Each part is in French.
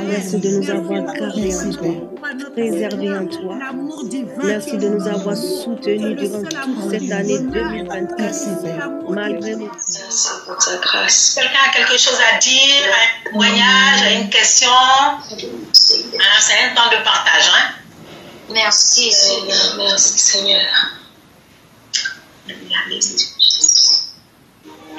Merci de nous avoir gardés en toi, préservés en toi. Merci de nous avoir soutenus durant toute cette année 2024, malgré nous. Merci pour ta grâce. Quelqu'un a quelque chose à dire, un témoignage, une question? C'est un temps de partage. Merci Seigneur, merci Seigneur.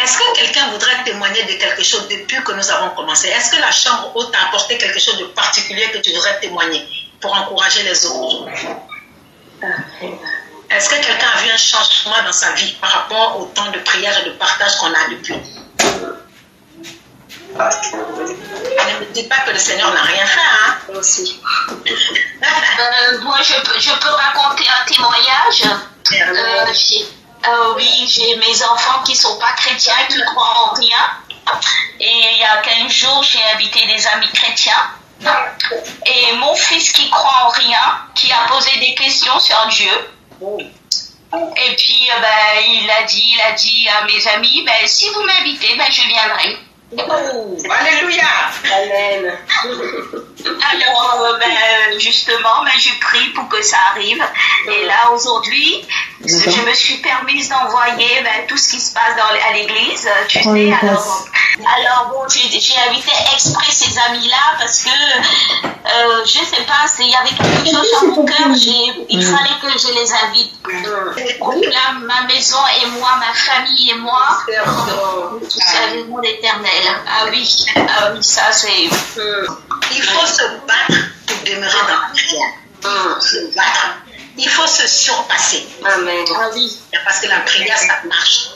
Est-ce que quelqu'un voudrait témoigner de quelque chose depuis que nous avons commencé? Est-ce que la chambre haute t'a apporté quelque chose de particulier que tu voudrais témoigner pour encourager les autres? Est-ce que quelqu'un a vu un changement dans sa vie par rapport au temps de prière et de partage qu'on a depuis? Ne me dites pas que le Seigneur n'a rien fait, Merci. Moi, je peux raconter un témoignage. Oui, j'ai mes enfants qui ne sont pas chrétiens, qui croient en rien. Et il y a 15 jours, j'ai invité des amis chrétiens. Et mon fils qui croit en rien, qui a posé des questions sur Dieu. Et puis, il a dit à mes amis, si vous m'invitez, je viendrai. Alléluia. Amen. Alors, justement, je prie pour que ça arrive. Et là, aujourd'hui, je me suis permise d'envoyer tout ce qui se passe à l'église, tu sais. Alors bon, j'ai invité exprès ces amis-là parce que, je sais pas, il y avait quelque chose dans mon cœur, il fallait que je les invite. Donc là, ma maison et moi, ma famille et moi, tout ça, le monde éternel. Ah oui, ça c'est... Il faut se battre pour demeurer dans la prière. Se battre. Il faut se surpasser. Amen. Ah oui. Parce que la prière, ça marche.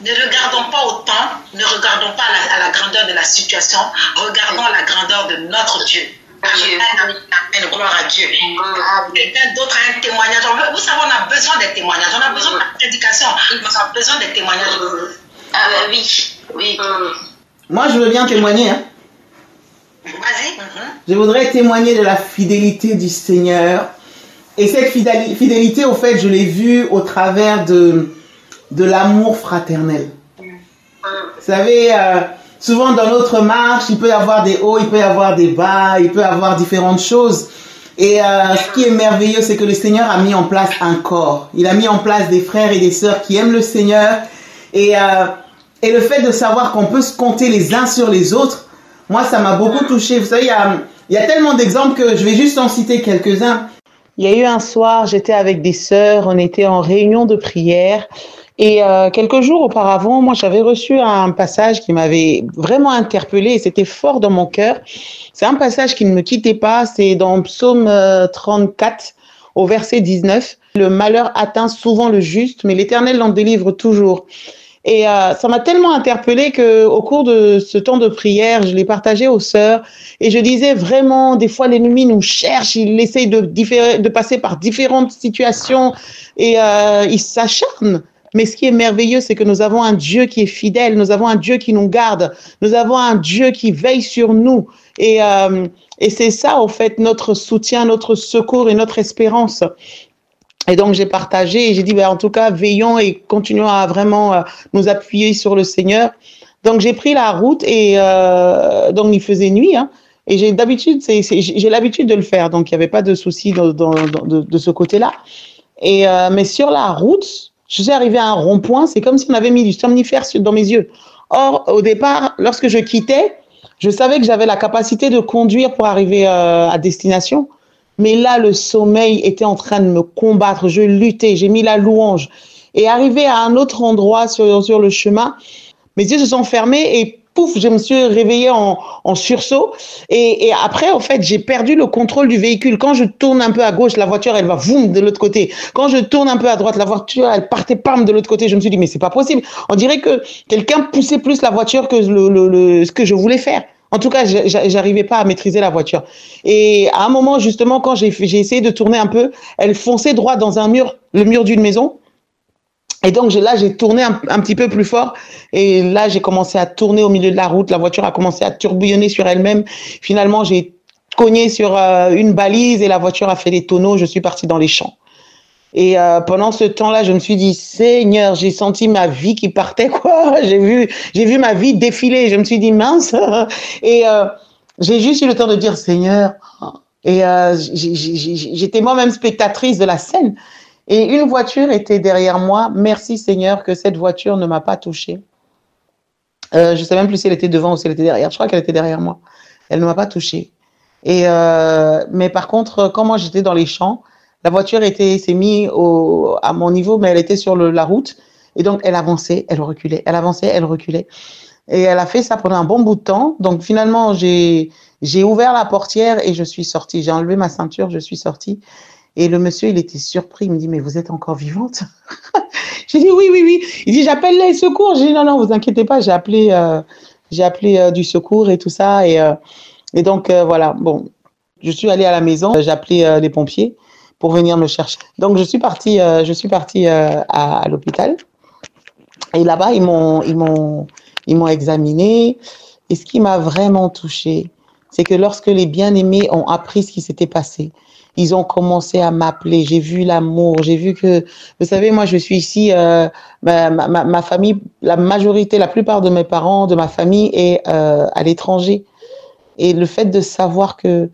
Ne regardons pas au temps, ne regardons pas à la grandeur de la situation, regardons la grandeur de notre Dieu. Amen. Gloire à Dieu. Quelqu'un d'autre a un témoignage. Vous savez, on a besoin des témoignages. On a besoin de la prédication. On a besoin des témoignages. Oui. Moi, je veux bien témoigner. Vas-y. Je voudrais témoigner de la fidélité du Seigneur. Et cette fidélité, au fait, je l'ai vue au travers de l'amour fraternel. Vous savez, souvent dans notre marche, il peut y avoir des hauts, il peut y avoir des bas, il peut y avoir différentes choses. Et ce qui est merveilleux, c'est que le Seigneur a mis en place un corps. Il a mis en place des frères et des sœurs qui aiment le Seigneur. Et le fait de savoir qu'on peut se compter les uns sur les autres, moi, ça m'a beaucoup touché. Vous savez, il y a tellement d'exemples que je vais juste en citer quelques-uns. Il y a eu un soir, j'étais avec des sœurs, on était en réunion de prière. Et quelques jours auparavant, moi, j'avais reçu un passage qui m'avait vraiment interpellée et c'était fort dans mon cœur. C'est un passage qui ne me quittait pas, c'est dans Psaume 34, au verset 19. Le malheur atteint souvent le juste, mais l'Éternel l'en délivre toujours. Et ça m'a tellement interpellée qu'au cours de ce temps de prière, je l'ai partagé aux sœurs et je disais vraiment, des fois l'ennemi nous cherche, il essaye de passer par différentes situations et il s'acharne. Mais ce qui est merveilleux, c'est que nous avons un Dieu qui est fidèle, nous avons un Dieu qui nous garde, nous avons un Dieu qui veille sur nous. Et c'est ça, au fait, notre soutien, notre secours et notre espérance. Et donc, j'ai partagé et j'ai dit, en tout cas, veillons et continuons à vraiment nous appuyer sur le Seigneur. Donc, j'ai pris la route et donc, il faisait nuit. Et j'ai l'habitude de le faire. Donc, il n'y avait pas de souci de ce côté-là. Mais sur la route, je suis arrivée à un rond-point. C'est comme si on avait mis du somnifère dans mes yeux. Or, au départ, lorsque je quittais, je savais que j'avais la capacité de conduire pour arriver à destination. Mais là, le sommeil était en train de me combattre. Je luttais, j'ai mis la louange. Et arrivé à un autre endroit sur le chemin, mes yeux se sont fermés et pouf, je me suis réveillée en sursaut. Et après, en fait, j'ai perdu le contrôle du véhicule. Quand je tourne un peu à gauche, la voiture, elle va voum de l'autre côté. Quand je tourne un peu à droite, la voiture, elle partait pam de l'autre côté. Je me suis dit, mais c'est pas possible. On dirait que quelqu'un poussait plus la voiture que ce que je voulais faire. En tout cas, j'arrivais pas à maîtriser la voiture. Et à un moment, justement, quand j'ai essayé de tourner un peu, elle fonçait droit dans un mur, le mur d'une maison. Et donc là, j'ai tourné un petit peu plus fort. Et là, j'ai commencé à tourner au milieu de la route. La voiture a commencé à tourbillonner sur elle-même. Finalement, j'ai cogné sur une balise et la voiture a fait des tonneaux. Je suis partie dans les champs. Et pendant ce temps-là, je me suis dit, Seigneur, j'ai senti ma vie qui partait, quoi. J'ai vu ma vie défiler. Je me suis dit, mince. Et J'ai juste eu le temps de dire Seigneur. Et j'étais moi-même spectatrice de la scène. Et une voiture était derrière moi. Merci Seigneur que cette voiture ne m'a pas touchée. Je ne sais même plus si elle était devant ou si elle était derrière. Je crois qu'elle était derrière moi. Elle ne m'a pas touchée. Mais par contre, quand moi j'étais dans les champs, la voiture s'est mise à mon niveau, mais elle était sur la route. Et donc, elle avançait, elle reculait. Elle avançait, elle reculait. Et elle a fait ça pendant un bon bout de temps. Donc, finalement, j'ai ouvert la portière et je suis sortie. J'ai enlevé ma ceinture, je suis sortie. Et le monsieur, il était surpris. Il me dit, mais vous êtes encore vivante? J'ai dit, oui, oui, oui. Il dit, j'appelle les secours. J'ai dit, non, non, vous inquiétez pas. J'ai appelé du secours et tout ça. Et donc, voilà. Bon, je suis allée à la maison. J'ai appelé les pompiers pour venir me chercher. Donc, je suis partie à l'hôpital. Et là-bas, ils m'ont examiné. Et ce qui m'a vraiment touchée, c'est que lorsque les bien-aimés ont appris ce qui s'était passé, ils ont commencé à m'appeler. J'ai vu l'amour. J'ai vu que, vous savez, moi, je suis ici, ma famille, la majorité, la plupart de mes parents, de ma famille est à l'étranger. Et le fait de savoir que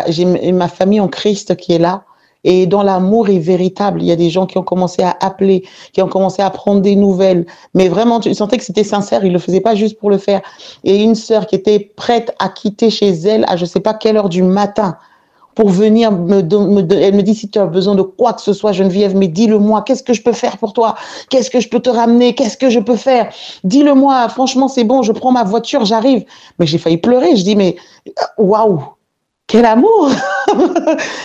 j'ai ma famille en Christ qui est là, et dont l'amour est véritable. Il y a des gens qui ont commencé à appeler, qui ont commencé à prendre des nouvelles. Mais vraiment, tu sentais que c'était sincère. Ils le faisaient pas juste pour le faire. Et une sœur qui était prête à quitter chez elle à je sais pas quelle heure du matin pour venir elle me dit, si tu as besoin de quoi que ce soit, Geneviève, mais dis-le-moi. Qu'est-ce que je peux faire pour toi? Qu'est-ce que je peux te ramener? Qu'est-ce que je peux faire? Dis-le-moi. Franchement, c'est bon. Je prends ma voiture, j'arrive. Mais j'ai failli pleurer. Je dis, mais waouh! Quel amour!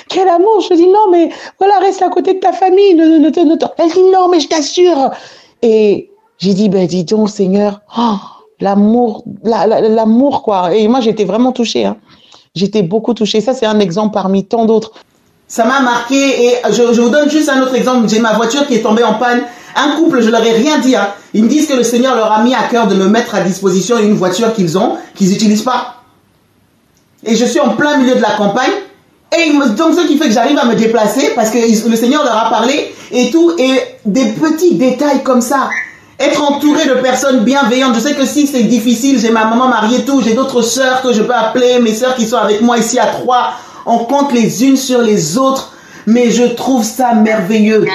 Quel amour! Je dis non, mais voilà, reste à côté de ta famille. Elle dit non, mais je t'assure. Et j'ai dit, ben dis donc, Seigneur, l'amour, l'amour, quoi. Et moi, j'étais vraiment touchée. Hein. J'étais beaucoup touchée. Ça, c'est un exemple parmi tant d'autres. Ça m'a marqué et je vous donne juste un autre exemple. J'ai ma voiture qui est tombée en panne. Un couple, je leur ai rien dit. Hein. Ils me disent que le Seigneur leur a mis à cœur de me mettre à disposition une voiture qu'ils n'utilisent pas. Et je suis en plein milieu de la campagne. Et donc, ce qui fait que j'arrive à me déplacer parce que le Seigneur leur a parlé et tout. Et des petits détails comme ça. Être entouré de personnes bienveillantes. Je sais que si c'est difficile, j'ai ma maman mariée, tout. J'ai d'autres sœurs que je peux appeler. Mes sœurs qui sont avec moi ici à 3. On compte les unes sur les autres. Mais je trouve ça merveilleux.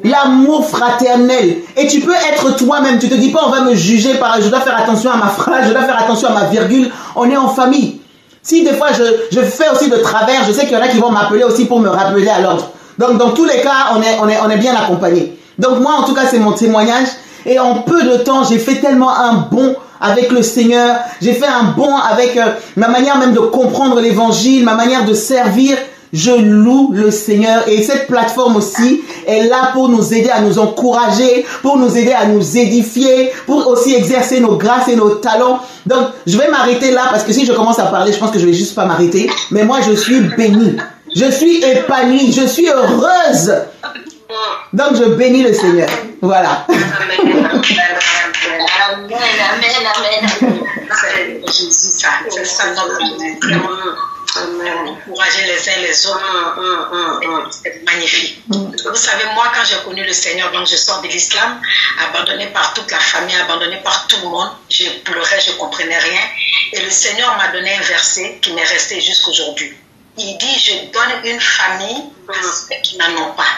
L'amour fraternel. Et tu peux être toi-même. Tu te dis pas, on va me juger par... Je dois faire attention à ma phrase. Je dois faire attention à ma virgule. On est en famille. Si des fois je fais aussi de travers, je sais qu'il y en a qui vont m'appeler aussi pour me rappeler à l'ordre. Donc dans tous les cas, on est bien accompagnés. Donc moi en tout cas c'est mon témoignage. Et en peu de temps, j'ai fait tellement un bond avec le Seigneur. J'ai fait un bond avec ma manière même de comprendre l'évangile, ma manière de servir. Je loue le Seigneur et cette plateforme aussi est là pour nous aider à nous encourager, pour nous aider à nous édifier, pour aussi exercer nos grâces et nos talents. Donc, je vais m'arrêter là parce que si je commence à parler, je pense que je vais juste pas m'arrêter. Mais moi, je suis bénie. Je suis épanouie. Je suis heureuse. Donc, je bénis le Seigneur. Voilà. Amen, amen. Jésus, c'est ça notre encourager les uns les autres, c'est magnifique. Vous savez, moi, quand j'ai connu le Seigneur, donc je sors de l'islam, abandonné par toute la famille, abandonné par tout le monde, je pleurais, je ne comprenais rien. Et le Seigneur m'a donné un verset qui m'est resté jusqu'aujourd'hui. Il dit, je donne une famille à ceux qui n'en ont pas.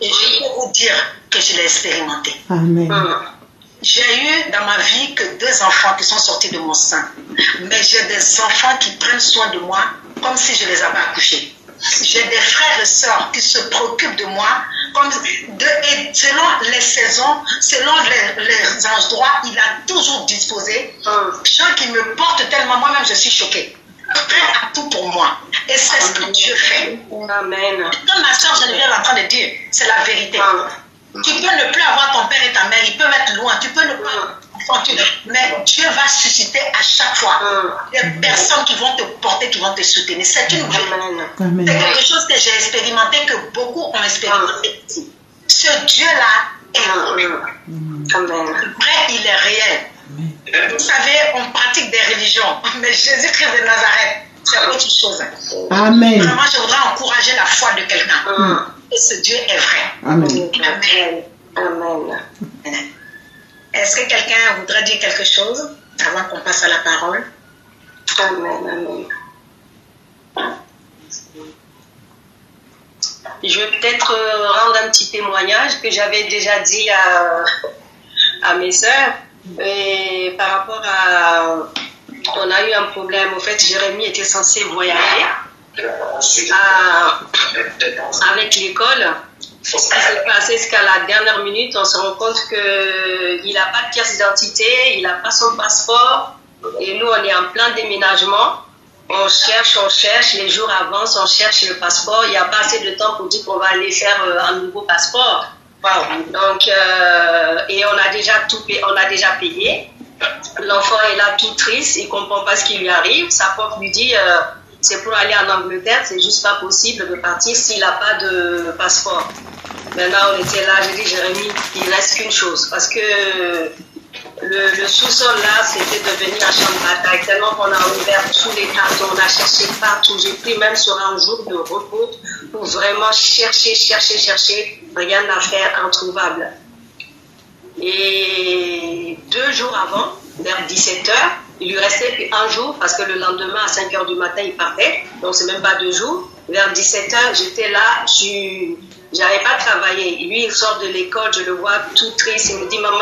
Et je peux vous dire que je l'ai expérimenté. Amen. J'ai eu dans ma vie que 2 enfants qui sont sortis de mon sein. Mais j'ai des enfants qui prennent soin de moi comme si je les avais accouchés. J'ai des frères et sœurs qui se préoccupent de moi et selon les saisons, selon les endroits, il a toujours disposé. Gens qui me portent tellement, moi-même je suis choquée. Prêt à tout pour moi. Et c'est ce que Dieu fait. Amen. Comme ma soeur Geneviève est en train de dire, c'est la vérité. Tu peux ne plus avoir ton père et ta mère, il peut être loin, tu peux ne pas. Mais Dieu va susciter à chaque fois des personnes qui vont te porter, qui vont te soutenir. C'est une vérité. C'est quelque chose que j'ai expérimenté, que beaucoup ont expérimenté. Ce Dieu-là est vrai. Vrai, il est réel. Vous savez, on pratique des religions, mais Jésus-Christ de Nazareth, c'est autre chose. Amen. Vraiment, je voudrais encourager la foi de quelqu'un. Et ce Dieu est vrai. Amen. Est-ce que quelqu'un voudrait dire quelque chose avant qu'on passe à la parole? Amen, amen. Je vais peut-être rendre un petit témoignage que j'avais déjà dit à mes sœurs. Et par rapport à... On a eu un problème. En fait, Jérémy était censé voyager avec l'école. Ce qui s'est passé, c'est qu'à la dernière minute, on se rend compte qu'il n'a pas de pièce d'identité, il n'a pas son passeport. Et nous, on est en plein déménagement. On cherche, les jours avancent, on cherche le passeport. Il n'y a pas assez de temps pour dire qu'on va aller faire un nouveau passeport. Wow. Donc, et on a déjà payé. L'enfant est là tout triste, il ne comprend pas ce qui lui arrive. Sa prof lui dit c'est pour aller en Angleterre, c'est juste pas possible de partir s'il n'a pas de passeport. Maintenant, on était là, j'ai dit Jérémy, il ne reste qu'une chose, parce que le sous-sol là, c'était devenu un champ de bataille, tellement qu'on a ouvert tous les cartons, on a cherché partout. J'ai pris même sur un jour de repos pour vraiment chercher, rien à faire, introuvable. Et 2 jours avant, vers 17h, il lui restait un jour, parce que le lendemain, à 5h du matin, il partait, donc c'est même pas 2 jours. Vers 17h, j'étais là, j'avais pas travaillé. Lui, il sort de l'école, je le vois tout triste, il me dit, maman,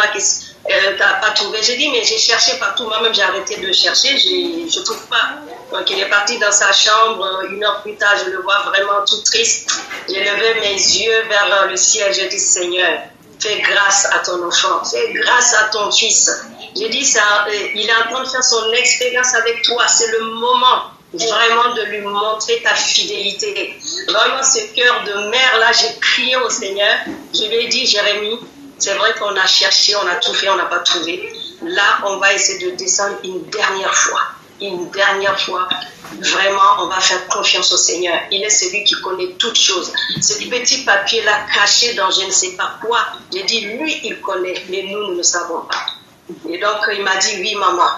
t'as pas trouvé? J'ai dit, mais j'ai cherché partout, moi-même j'ai arrêté de chercher, je trouve pas. Donc il est parti dans sa chambre, 1 heure plus tard, je le vois vraiment tout triste. J'ai levé mes yeux vers le ciel, j'ai dit, Seigneur, fais grâce à ton enfant, fais grâce à ton fils. J'ai dit ça, il est en train de faire son expérience avec toi, c'est le moment vraiment de lui montrer ta fidélité. Vraiment ce cœur de mère là, j'ai crié au Seigneur, je lui ai dit Jérémy, c'est vrai qu'on a cherché, on a tout fait, on n'a pas trouvé. Là, on va essayer de descendre une dernière fois. Vraiment, on va faire confiance au Seigneur. Il est celui qui connaît toutes choses. Ce petit papier-là caché dans je ne sais pas quoi, j'ai dit, lui, il connaît, mais nous ne savons pas. Et donc, il m'a dit, oui, maman.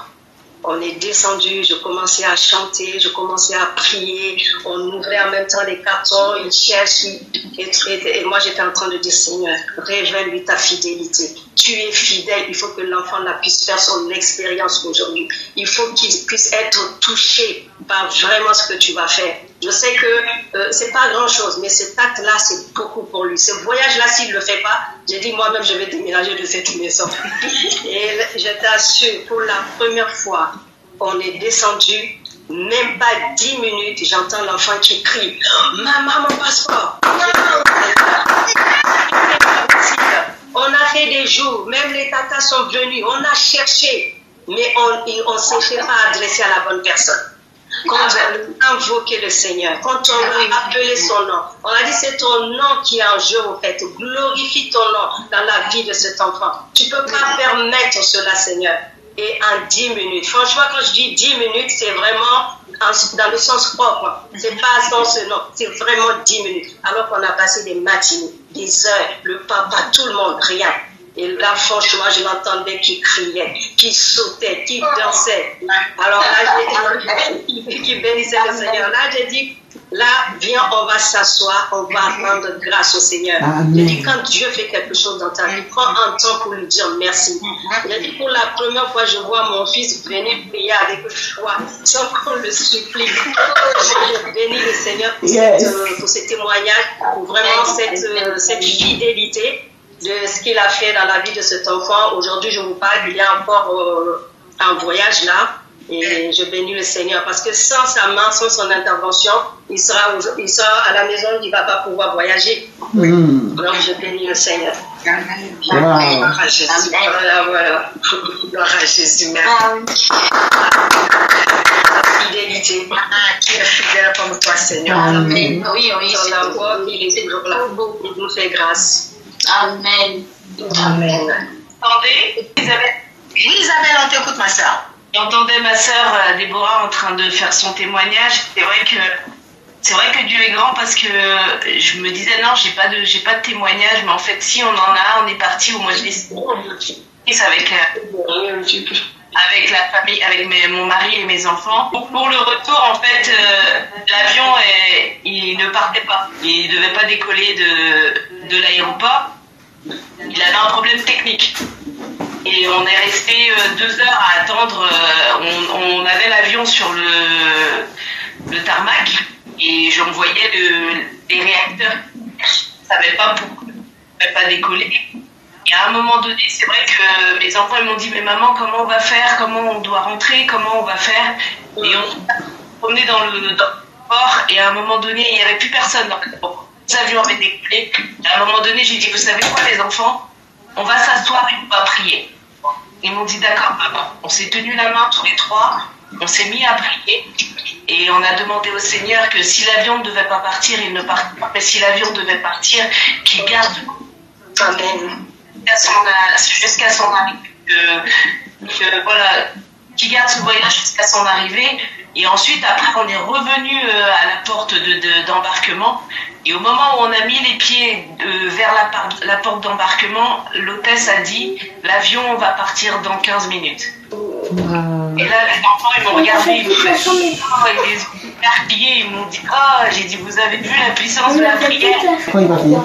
On est descendu, je commençais à chanter, je commençais à prier, on ouvrait en même temps les cartons, il cherche, et moi j'étais en train de dire, Seigneur, révèle-lui ta fidélité. Tu es fidèle, il faut que l'enfant puisse faire son expérience aujourd'hui. Il faut qu'il puisse être touché par vraiment ce que tu vas faire. Je sais que c'est pas grand-chose, mais cet acte-là, c'est beaucoup pour lui. Ce voyage-là, s'il ne le fait pas, j'ai dit moi-même, je vais déménager de cette maison. Et je t'assure, pour la première fois, on est descendu, même pas 10 minutes, j'entends l'enfant qui crie « Maman, mon passeport !» On a fait des jours, même les tatas sont venus, on a cherché, mais on ne s'est pas adressé à la bonne personne. Quand on a invoqué le Seigneur, quand on a appelé son nom, on a dit c'est ton nom qui est en jeu en fait. Glorifie ton nom dans la vie de cet enfant. Tu ne peux pas permettre cela, Seigneur. Et en 10 minutes, franchement, quand je dis 10 minutes, c'est vraiment dans le sens propre. C'est pas dans ce nom, c'est vraiment 10 minutes. Alors qu'on a passé des matinées, des heures, le papa, tout le monde, rien. Et là, franchement, je l'entendais qui criait, qui sautait, qui dansait. Alors là, qui bénissait le Seigneur. Là, j'ai dit, là, viens, on va s'asseoir, on va rendre grâce au Seigneur. J'ai dit, quand Dieu fait quelque chose dans ta vie, prends un temps pour lui dire merci. J'ai dit, pour la première fois, je vois mon fils venir prier avec joie, sans qu'on le supplie. Je bénis le Seigneur pour ce témoignage, pour vraiment cette fidélité de ce qu'il a fait dans la vie de cet enfant. Aujourd'hui, je vous parle, il y a encore un voyage là, et je bénis le Seigneur, parce que sans sa main, sans son intervention, il sera à la maison, il ne va pas pouvoir voyager. Donc, je bénis le Seigneur. Gloire à Jésus. Voilà. Gloire à Jésus. Merci. Fidélité. Tu es fidèle comme toi, Seigneur. Amen. Oui, ton amour, il est toujours là. Il nous fait grâce. Amen. Amen. Entendez, Isabelle? Oui, Isabelle, on t'écoute, ma soeur. J'entendais ma soeur Déborah en train de faire son témoignage. C'est vrai que Dieu est grand, parce que je me disais non, j'ai pas de témoignage, mais en fait si on en a, on est parti au mois de décembre avec la famille, avec mon mari et mes enfants. Pour le retour, en fait, l'avion il ne partait pas, il devait pas décoller de l'aéroport. Il avait un problème technique. Et on est resté 2 heures à attendre. On avait l'avion sur le tarmac et j'en voyais les réacteurs. Je ne savais pas pourquoi ils ne pouvaient pas décoller. Et à un moment donné, c'est vrai que mes enfants ils m'ont dit mais maman, comment on va faire? Comment on doit rentrer? Comment on va faire? Et on s'est promené dans le port et à un moment donné, il n'y avait plus personne dans le port. Les avions avaient décollé. Et à un moment donné, j'ai dit vous savez quoi les enfants? On va s'asseoir et on va prier. Ils m'ont dit d'accord maman. On s'est tenu la main tous les 3, on s'est mis à prier et on a demandé au Seigneur que si l'avion ne devait pas partir, il ne parte pas. Mais si l'avion devait partir, qu'il garde Amen. Jusqu'à son arrivée. Voilà, qu'il garde ce voyage jusqu'à son arrivée. Et ensuite, après, on est revenu à la porte d'embarquement. Et au moment où on a mis les pieds vers la porte d'embarquement, l'hôtesse a dit « L'avion va partir dans 15 minutes ». Et là, les enfants, ils m'ont regardé, ils m'ont fait « Oh !» et les yeux écarquillés, ils m'ont dit « Oh !» J'ai dit « Vous avez vu la puissance de la prière ?» Quand il va venir?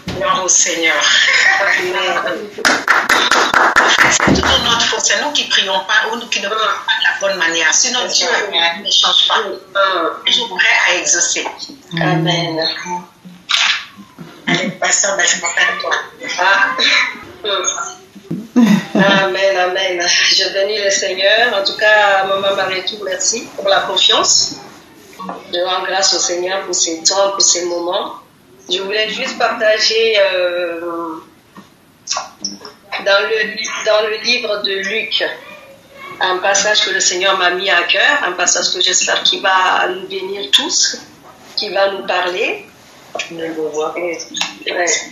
Gloire au Seigneur. C'est toujours notre faute. C'est nous qui ne prions pas ou nous qui ne prions pas de la bonne manière. Sinon, Dieu ne change pas. Toujours prêt à exaucer. Amen. Allez, pasteur, je m'appelle toi. Amen, amen. Je bénis le Seigneur. En tout cas, Maman Marietou, merci pour la confiance. Je rends grâce au Seigneur pour ces temps, pour ces moments. Je voulais juste partager dans le livre de Luc un passage que le Seigneur m'a mis à cœur, un passage que j'espère qu'il va nous bénir tous, qui va nous parler.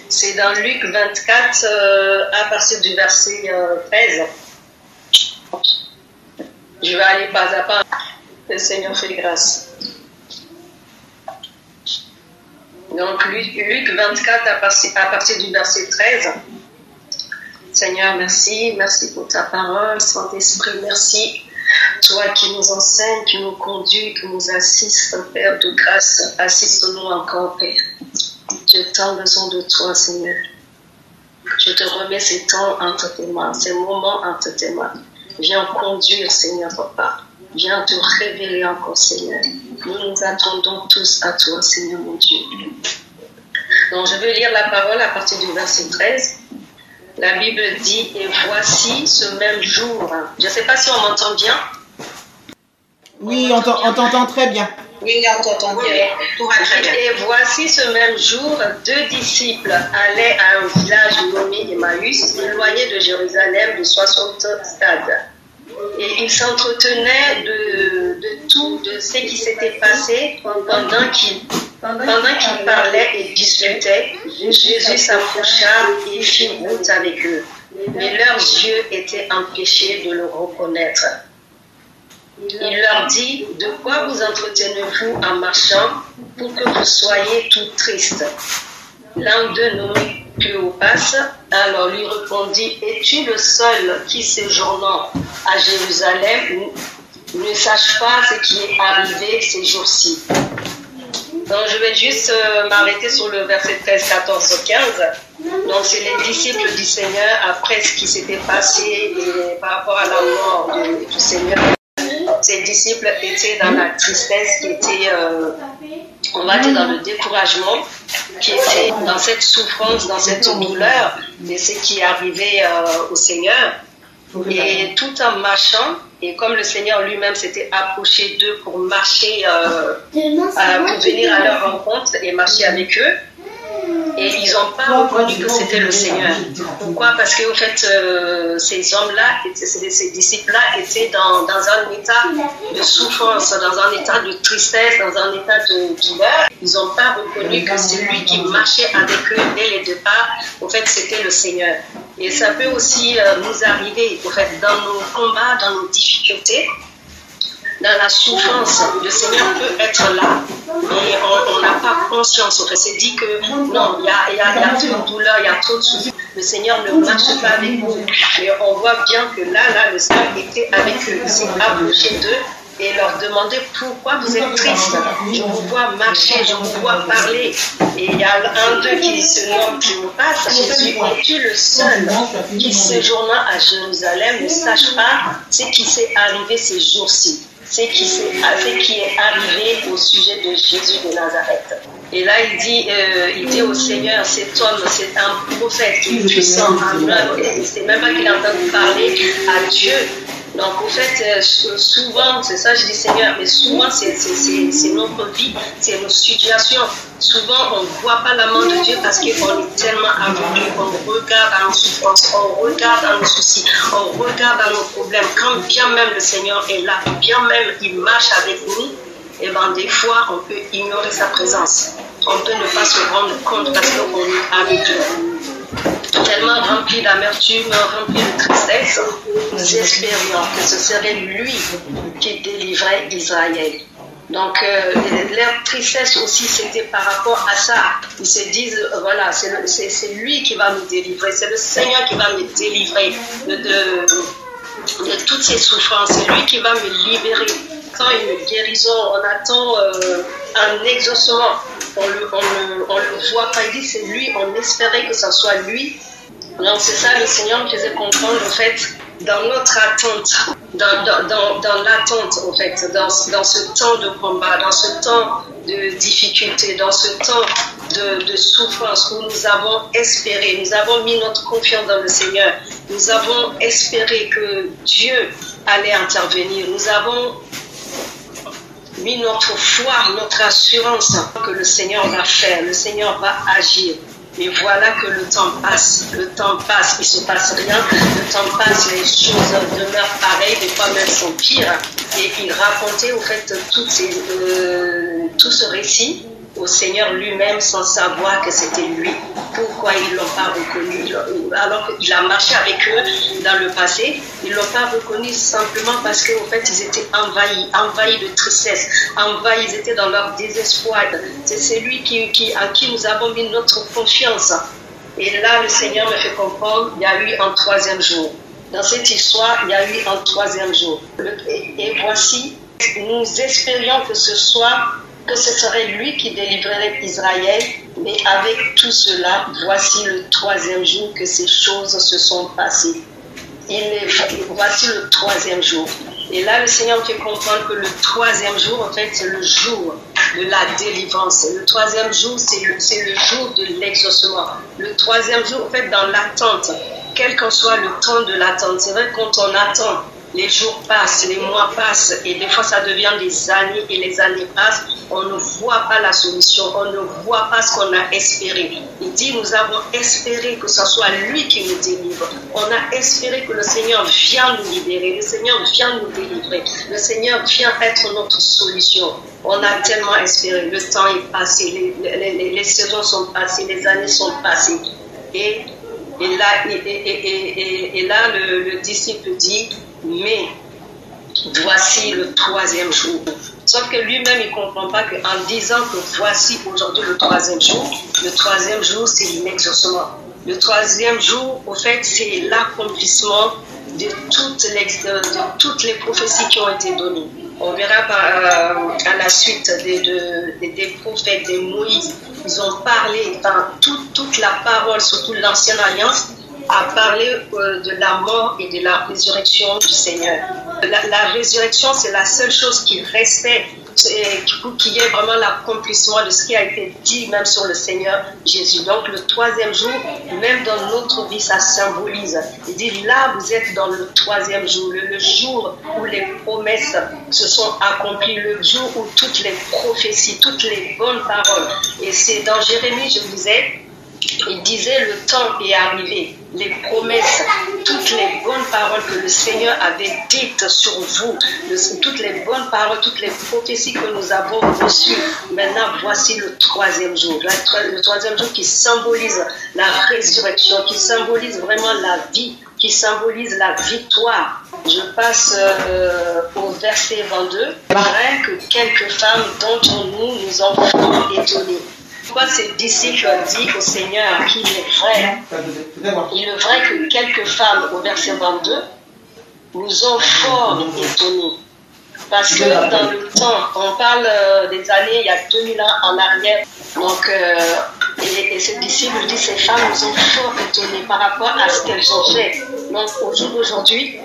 C'est dans Luc 24 à partir du verset 13. Je vais aller pas à pas. Le Seigneur fait grâce. Donc Luc 24 à partir du verset 13. Seigneur, merci. Merci pour ta parole, Saint-Esprit, merci. Toi qui nous enseignes, qui nous conduis, qui nous assistes, Père de grâce, assiste-nous encore, Père. J'ai tant besoin de toi, Seigneur. Je te remets ces temps entre tes mains, ces moments entre tes mains. Viens conduire, Seigneur, Papa. Viens te révéler encore, Seigneur. Nous nous attendons tous à toi, Seigneur, mon Dieu. Donc, je vais lire la parole à partir du verset 13. La Bible dit, et voici ce même jour. Je ne sais pas si on m'entend bien. Oui, on t'entend très bien. Oui, on t'entend bien. Tout va très bien. Et voici ce même jour, 2 disciples allaient à un village nommé Emmaüs, éloigné de Jérusalem de 60 stades. Et ils s'entretenaient de tout, de ce qui s'était passé pendant qu'ils parlaient et discutaient. Jésus s'approcha et fit route avec eux. Mais leurs yeux étaient empêchés de le reconnaître. Il leur dit, de quoi vous entretenez-vous en marchant pour que vous soyez tout tristes? L'un d'eux nommé Cléopas alors lui répondit, es-tu le seul qui séjournant à Jérusalem ne sache pas ce qui est arrivé ces jours-ci? Donc je vais juste m'arrêter sur le verset 13, 14, 15. Donc c'est les disciples du Seigneur après ce qui s'était passé et par rapport à la mort du Seigneur. Ces disciples étaient dans la tristesse, qui était, on va dire, dans le découragement, qui étaient dans cette souffrance, dans cette douleur de ce qui est arrivé au Seigneur. Et tout en marchant, et comme le Seigneur lui-même s'était approché d'eux pour marcher, pour venir à leur rencontre et marcher avec eux, et ils n'ont pas reconnu que c'était le Seigneur. Pourquoi? Parce que en fait, ces hommes-là, ces disciples-là étaient dans un état de souffrance, dans un état de tristesse, dans un état de douleur. Ils n'ont pas reconnu que celui qui marchait avec eux dès le départ, en fait, c'était le Seigneur. Et ça peut aussi nous arriver, en fait, dans nos combats, dans nos difficultés, dans la souffrance. Le Seigneur peut être là et on n'a pas conscience. On s'est dit que non, il y a trop de douleur, il y a trop de souffrance. Le Seigneur ne marche pas avec nous. Mais on voit bien que là, le Seigneur était avec eux. Il s'est approché d'eux et leur demander pourquoi vous êtes tristes. Je vous vois marcher, je vous vois parler. Et il y a un d'eux qui se nomme Cléopas. Jésus, es-tu le seul qui séjournant à Jérusalem ne sache pas ce qui s'est arrivé ces jours-ci, ce qui est arrivé au sujet de Jésus de Nazareth. Et là, il dit au Seigneur, cet homme, c'est un prophète qui est puissant, c'est même pas qu'il est en train de parler à Dieu. Donc, en fait, souvent, c'est ça, je dis Seigneur, mais souvent, c'est notre vie, c'est nos situations. Souvent, on ne voit pas la main de Dieu parce qu'on est tellement aveuglé, on regarde à nos souffrances, on regarde à nos soucis, on regarde à nos problèmes. Quand bien même le Seigneur est là, bien même il marche avec nous, et bien des fois, on peut ignorer sa présence. On peut ne pas se rendre compte parce qu'on est aveuglé. Tellement rempli d'amertume, rempli de tristesse, nous espérions que ce serait lui qui délivrait Israël. Donc, leur tristesse aussi, c'était par rapport à ça. Ils se disent, voilà, c'est lui qui va nous délivrer, c'est le Seigneur qui va me délivrer de toutes ces souffrances, c'est lui qui va me libérer. On attend une guérison, on attend un exaucement, on le voit pas, il dit c'est lui, on espérait que ce soit lui. Donc c'est ça, le Seigneur me faisait comprendre, en fait, dans notre attente, dans l'attente, en fait, dans ce temps de combat, dans ce temps de difficulté, dans ce temps de souffrance où nous avons espéré, nous avons mis notre confiance dans le Seigneur, nous avons espéré que Dieu allait intervenir, nous avons mis notre foi, notre assurance que le Seigneur va faire, le Seigneur va agir. Et voilà que le temps passe, il ne se passe rien, le temps passe, les choses demeurent pareilles, des fois même sont pires. Et il racontait au fait tout ce récit au Seigneur lui-même sans savoir que c'était lui. Pourquoi ils ne l'ont pas reconnu? Alors qu'il a marché avec eux dans le passé, ils ne l'ont pas reconnu simplement parce qu'en fait ils étaient envahis de tristesse, envahis, ils étaient dans leur désespoir. C'est lui à qui nous avons mis notre confiance. Et là, le Seigneur me fait comprendre, il y a eu un troisième jour. Dans cette histoire, il y a eu un troisième jour. Et voici, nous espérions que ce serait lui qui délivrerait Israël, mais avec tout cela, voici le troisième jour que ces choses se sont passées. Voici le troisième jour. Et là, le Seigneur fait comprendre que le troisième jour, en fait, c'est le jour de la délivrance. Le troisième jour, c'est le jour de l'exaucement. Le troisième jour, en fait, dans l'attente, quel qu'en soit le temps de l'attente, c'est vrai que quand on attend, les jours passent, les mois passent, et des fois ça devient des années, et les années passent, on ne voit pas la solution, on ne voit pas ce qu'on a espéré. Il dit, nous avons espéré que ce soit lui qui nous délivre. On a espéré que le Seigneur vient nous libérer, le Seigneur vient nous délivrer, le Seigneur vient être notre solution. On a tellement espéré, le temps est passé, les saisons sont passées, les années sont passées. Et là, le disciple dit, mais voici le troisième jour. Sauf que lui-même, il ne comprend pas qu'en disant que voici aujourd'hui le troisième jour, c'est l'exaucement. Le troisième jour, au fait, c'est l'accomplissement de toutes les prophéties qui ont été données. On verra à la suite des prophètes, des Moïse. Ils ont parlé, toute la parole, surtout l'Ancienne Alliance, a parlé de la mort et de la résurrection du Seigneur. La résurrection, c'est la seule chose qui restait, pour qu'il y ait vraiment l'accomplissement de ce qui a été dit même sur le Seigneur Jésus. Donc le troisième jour, même dans notre vie, ça symbolise. Il dit là, vous êtes dans le troisième jour, le jour où les promesses se sont accomplies, le jour où toutes les prophéties, toutes les bonnes paroles. Et c'est dans Jérémie, je disais, il disait le temps est arrivé, les promesses, toutes les bonnes paroles que le Seigneur avait dites sur vous, toutes les bonnes paroles, toutes les prophéties que nous avons reçues. Maintenant, voici le troisième jour. Le troisième jour qui symbolise la résurrection, qui symbolise vraiment la vie, qui symbolise la victoire. Je passe au verset 22. Vrai que quelques femmes d'entre nous en font étonner. Pourquoi ces disciples dit au Seigneur qu'il est vrai? Il est vrai que quelques femmes, au verset 22, nous ont fort étonnés. Parce que dans le temps, on parle des années, il y a 2000 ans en arrière, donc, et ces disciples disent, ces femmes nous ont fort étonnés par rapport à ce qu'elles ont fait. Donc aujourd'hui,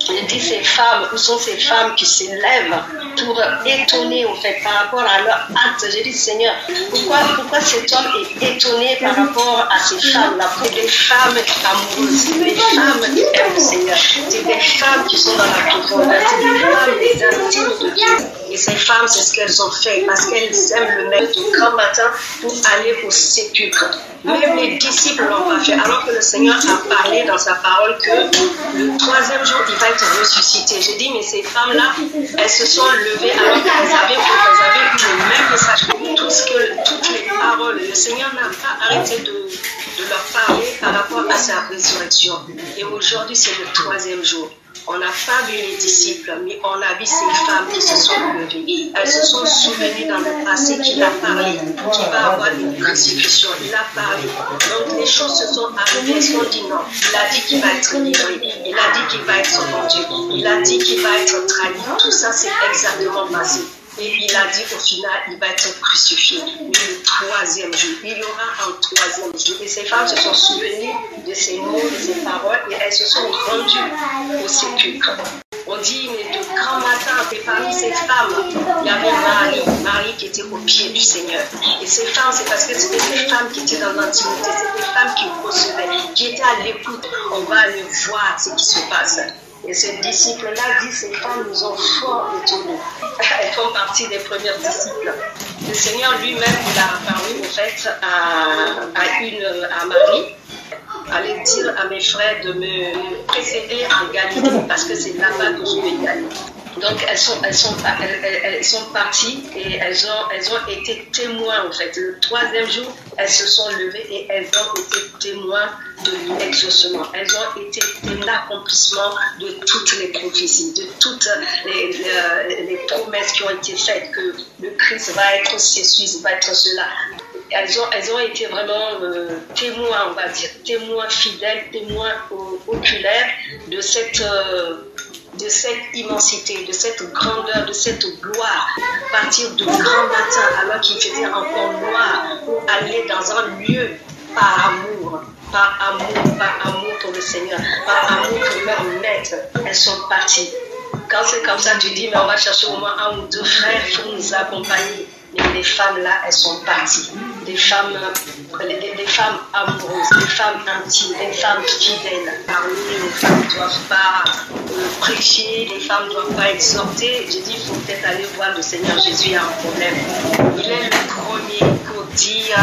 il dit ces femmes, où sont ces femmes qui s'élèvent pour étonner au fait par rapport à leur acte. J'ai dit Seigneur, pourquoi cet homme est étonné par rapport à ces femmes-là? C'est des femmes amoureuses, des femmes qui aiment le Seigneur, c'est des femmes qui sont dans la profondeur, c'est des femmes des intimes de Dieu. Et ces femmes, c'est ce qu'elles ont fait parce qu'elles aiment le mettre au grand matin pour aller au sépulcre. Même les disciples ne l'ont pas fait, alors que le Seigneur a parlé dans sa parole que le troisième jour, il va être ressuscité. J'ai dit, mais ces femmes-là, elles se sont levées alors qu'elles avaient eu le même message. Toutes les paroles, le Seigneur n'a pas arrêté de leur parler par rapport à sa résurrection. Et aujourd'hui, c'est le troisième jour. On n'a pas vu les disciples, mais on a vu ces femmes qui se sont levées. Elles se sont souvenues dans le passé qu'il a parlé, qu'il va avoir une persécution. Il a parlé. Donc les choses se sont arrivées, elles ont dit non. Il a dit qu'il va être livré. Il a dit qu'il va être vendu. Il a dit qu'il va être trahi. Tout ça, c'est exactement passé. Et il a dit au final, il va être crucifié. Mais le troisième jour, il y aura un troisième jour. Et ces femmes se sont souvenues de ces mots, de ces paroles, et elles se sont rendues au sépulcre. On dit, mais de grand matin, et parmi ces femmes, il y avait Marie qui était au pied du Seigneur. Et ces femmes, c'est parce que c'était des femmes qui étaient dans l'intimité, c'était des femmes qui recevaient, qui étaient à l'écoute. On va aller voir ce qui se passe. Et ces disciples-là disent, ces femmes nous ont fort étonnés. Elles font partie des premiers disciples. Le Seigneur lui-même, il a apparu au fait à Marie. Allez dire à mes frères de me précéder en Galilée parce que c'est là-bas que je vais y aller. Donc elles sont parties et elles ont été témoins en fait. Le troisième jour, elles se sont levées et elles ont été témoins de l'exaucement. Elles ont été l'accomplissement de toutes les prophéties, de toutes les promesses qui ont été faites que le Christ va être ceci, va être cela. Elles ont été vraiment témoins, on va dire, témoins fidèles, témoins oculaires de cette immensité, de cette grandeur, de cette gloire, partir de grand matin alors qu'il faisait encore noir pour aller dans un lieu par amour pour le Seigneur, par amour pour leur maître. Elles sont parties. Quand c'est comme ça, tu dis, mais on va chercher au moins un ou deux frères pour nous accompagner. Mais les femmes là, elles sont parties. Des femmes amoureuses, des femmes intimes, des femmes fidèles. Parmi les femmes ne doivent pas prêcher, les femmes ne doivent pas exhorter. J'ai dit, il faut peut-être aller voir le Seigneur Jésus, il y a un problème. Il est le premier pour dire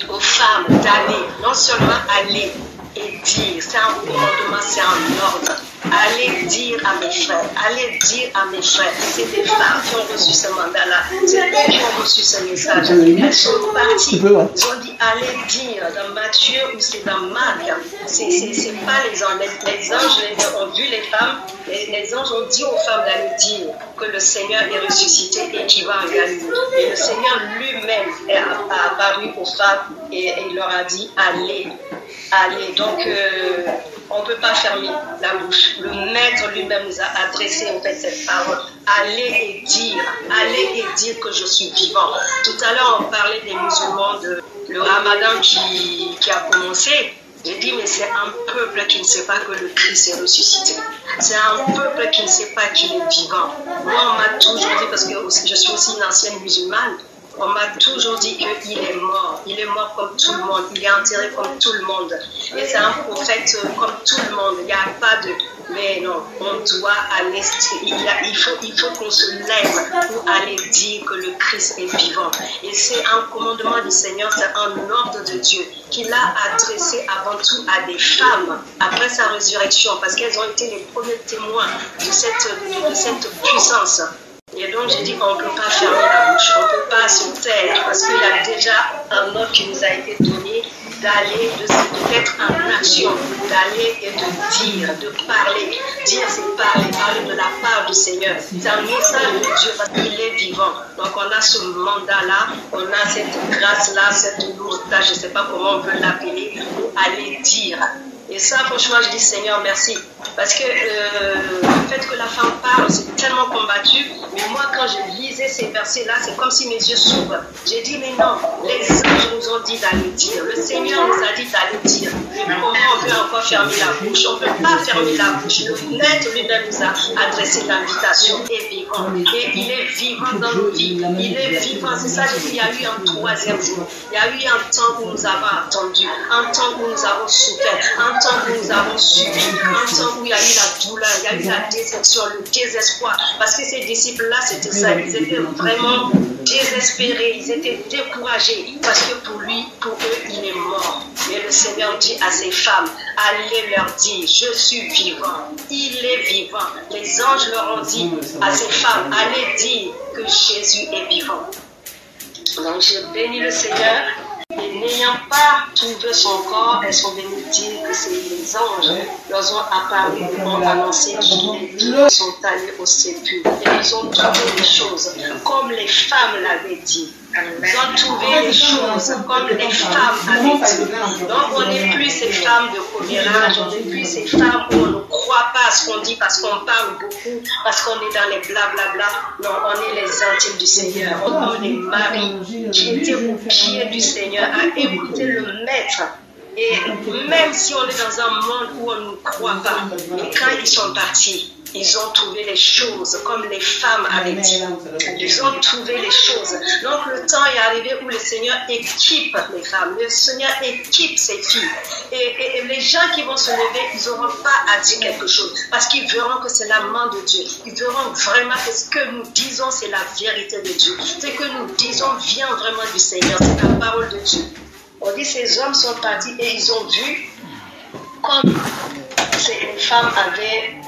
aux femmes d'aller, non seulement aller et dire, c'est un commandement, c'est un ordre. Allez dire à mes frères, c'est des femmes qui ont reçu ce mandat-là, c'est eux qui ont reçu ce message. Elles sont parties, ils ont dit allez dire dans Matthieu ou c'est dans Marc, c'est pas les anges. Les anges ont vu les femmes, les anges ont dit aux femmes d'aller dire que le Seigneur est ressuscité et qu'il va en Galilée. Et le Seigneur lui-même a apparu aux femmes et il leur a dit allez. Donc on ne peut pas fermer la bouche. Le Maître lui-même nous a adressé en fait cette parole. Allez et dire que je suis vivant. Tout à l'heure, on parlait des musulmans, le Ramadan qui a commencé. J'ai dit, mais c'est un peuple qui ne sait pas que le Christ est ressuscité. C'est un peuple qui ne sait pas qu'il est vivant. Moi, on m'a toujours dit, parce que je suis aussi une ancienne musulmane, on m'a toujours dit qu'il est mort. Il est mort comme tout le monde. Il est enterré comme tout le monde. Et c'est un prophète comme tout le monde. Il n'y a pas de... Mais non, on doit aller... Il faut qu'on se lève pour aller dire que le Christ est vivant. Et c'est un commandement du Seigneur, c'est un ordre de Dieu qu'il a adressé avant tout à des femmes après sa résurrection, parce qu'elles ont été les premiers témoins de cette puissance. Et donc, j'ai dit qu'on ne peut pas fermer la bouche, on ne peut pas se taire, parce qu'il y a déjà un ordre qui nous a été donné d'aller, d'être en action, d'aller et de dire, de parler. Dire, c'est parler de la part du Seigneur. C'est un message de Dieu parce qu'il est vivant. Donc, on a ce mandat-là, on a cette grâce-là, cette lourdeur, je ne sais pas comment on peut l'appeler, pour aller dire Et ça, franchement, je dis Seigneur, merci. Parce que le fait que la femme parle, c'est tellement combattu. Mais moi, quand je lisais ces versets-là, c'est comme si mes yeux s'ouvrent. J'ai dit, mais non, les anges nous ont dit d'aller dire. Le Seigneur nous a dit d'aller dire. Mais comment on peut encore fermer la bouche? On ne peut pas fermer la bouche. Le Maître lui-même nous a adressé l'invitation et vivant. Et il est vivant dans nos vies. Il est vivant. C'est ça, j'ai dit, il y a eu un troisième jour. Il y a eu un temps où nous avons attendu, un temps où nous avons souffert, un temps où nous avons subi, un temps où il y a eu la douleur, il y a eu la déception, le désespoir. Parce que ces disciples-là, c'était ça. Ils étaient vraiment désespérés, ils étaient découragés. Parce que pour eux, il est mort. Mais le Seigneur dit à ces femmes, allez leur dire, je suis vivant. Il est vivant. Les anges leur ont dit à ces femmes, allez dire que Jésus est vivant. Donc je bénis le Seigneur. Et n'ayant pas trouvé son corps, elles sont venues dire que c'est les anges leur ont apparu, ont annoncé qu'ils sont allés au sépulcre. Et ils ont trouvé les choses comme les femmes l'avaient dit. Ils ont trouvé les choses comme les femmes avaient dit. Donc on n'est plus ces femmes de commérage, on n'est plus ces femmes où on ne croit pas à ce qu'on dit parce qu'on parle beaucoup, parce qu'on est dans les blablabla. Non, on est les intimes du Seigneur. On est les maris qui étaient au pied du Seigneur à écouter le Maître. Et même si on est dans un monde où on ne croit pas, mais quand ils sont partis, ils ont trouvé les choses comme les femmes avaient dit. Ils ont trouvé les choses. Donc le temps est arrivé où le Seigneur équipe les femmes. Le Seigneur équipe ses filles. Et les gens qui vont se lever, ils n'auront pas à dire quelque chose. Parce qu'ils verront que c'est la main de Dieu. Ils verront vraiment que ce que nous disons, c'est la vérité de Dieu. Ce que nous disons vient vraiment du Seigneur. C'est la parole de Dieu. On dit ces hommes sont partis et ils ont vu comme les femmes avaient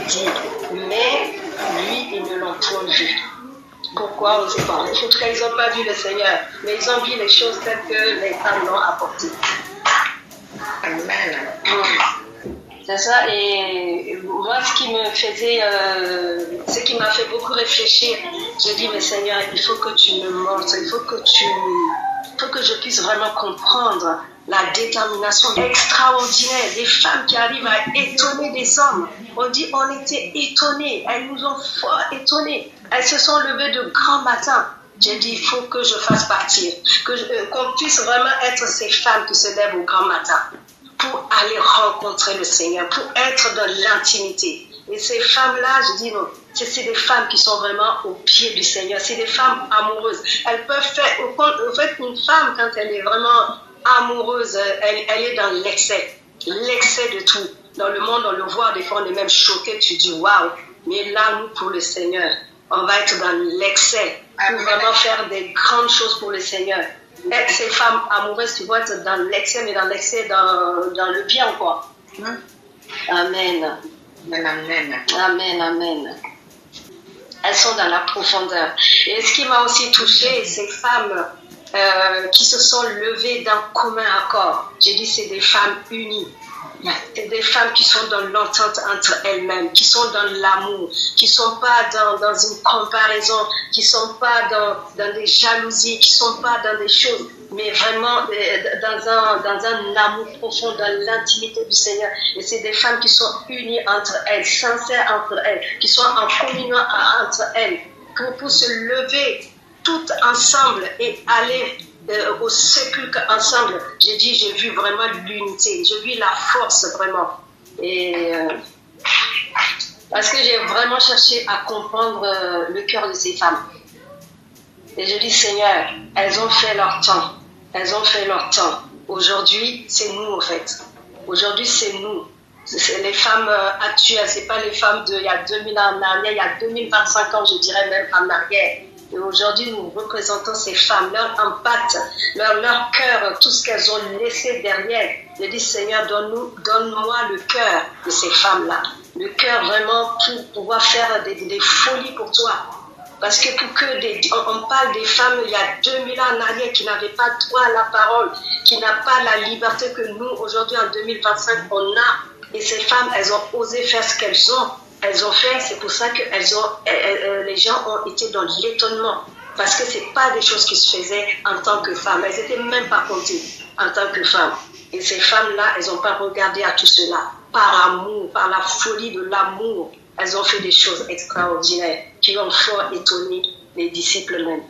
dit, mais lui, ils ne l'ont point vu. Pourquoi? On ne sait pas. En tout cas, ils n'ont pas vu le Seigneur, mais ils ont vu les choses telles que les femmes l'ont apportées. Amen. C'est ça, et moi, ce qui m'a fait beaucoup réfléchir, je dis, mais Seigneur, il faut que tu me montres, il faut que je puisse vraiment comprendre la détermination extraordinaire des femmes qui arrivent à étonner des hommes. On dit, on était étonnés, elles nous ont fort étonnés. Elles se sont levées de grand matin. J'ai dit, il faut que je fasse partir, qu'on puisse vraiment être ces femmes qui se lèvent au grand matin pour aller rencontrer le Seigneur, pour être dans l'intimité. Et ces femmes-là, je dis non, c'est des femmes qui sont vraiment au pied du Seigneur, c'est des femmes amoureuses. Elles peuvent faire, en fait, une femme, quand elle est vraiment amoureuse, elle est dans l'excès de tout. Dans le monde, on le voit, des fois on est même choqué, tu dis waouh, mais là, nous, pour le Seigneur, on va être dans l'excès pour vraiment faire des grandes choses pour le Seigneur. Et ces femmes amoureuses, tu vois, être dans l'excès, mais dans l'excès, dans le bien, quoi. Amen. Amen. Amen, amen. Elles sont dans la profondeur. Et ce qui m'a aussi touchée, ces femmes qui se sont levées d'un commun accord. J'ai dit, c'est des femmes unies. C'est des femmes qui sont dans l'entente entre elles-mêmes, qui sont dans l'amour, qui ne sont pas dans une comparaison, qui ne sont pas dans des jalousies, qui ne sont pas dans des choses, mais vraiment dans un amour profond, dans l'intimité du Seigneur. Et c'est des femmes qui sont unies entre elles, sincères entre elles, qui sont en communion entre elles, pour se lever toutes ensemble et aller au sépulcre ensemble. J'ai vu vraiment l'unité, j'ai vu la force vraiment. Et parce que j'ai vraiment cherché à comprendre le cœur de ces femmes. Et je dis, Seigneur, elles ont fait leur temps. Elles ont fait leur temps. Aujourd'hui, c'est nous en fait. Aujourd'hui, c'est nous. C'est les femmes actuelles, c'est pas les femmes d'il y a 2000 ans en arrière, il y a 2025 ans, je dirais même en arrière. Et aujourd'hui, nous représentons ces femmes, leur impact, leur cœur, tout ce qu'elles ont laissé derrière. Je dis, Seigneur, donne-moi le cœur de ces femmes-là. Le cœur vraiment pour pouvoir faire des folies pour toi. Parce que on parle des femmes il y a 2000 ans en arrière qui n'avaient pas droit à la parole, qui n'ont pas la liberté que nous, aujourd'hui en 2025, on a. Et ces femmes, elles ont osé faire ce qu'elles ont. Elles ont fait, c'est pour ça que les gens ont été dans l'étonnement. Parce que ce n'est pas des choses qui se faisaient en tant que femmes. Elles n'étaient même pas comptées en tant que femmes. Et ces femmes-là, elles n'ont pas regardé à tout cela. Par amour, par la folie de l'amour, elles ont fait des choses extraordinaires qui ont fort étonné les disciples même.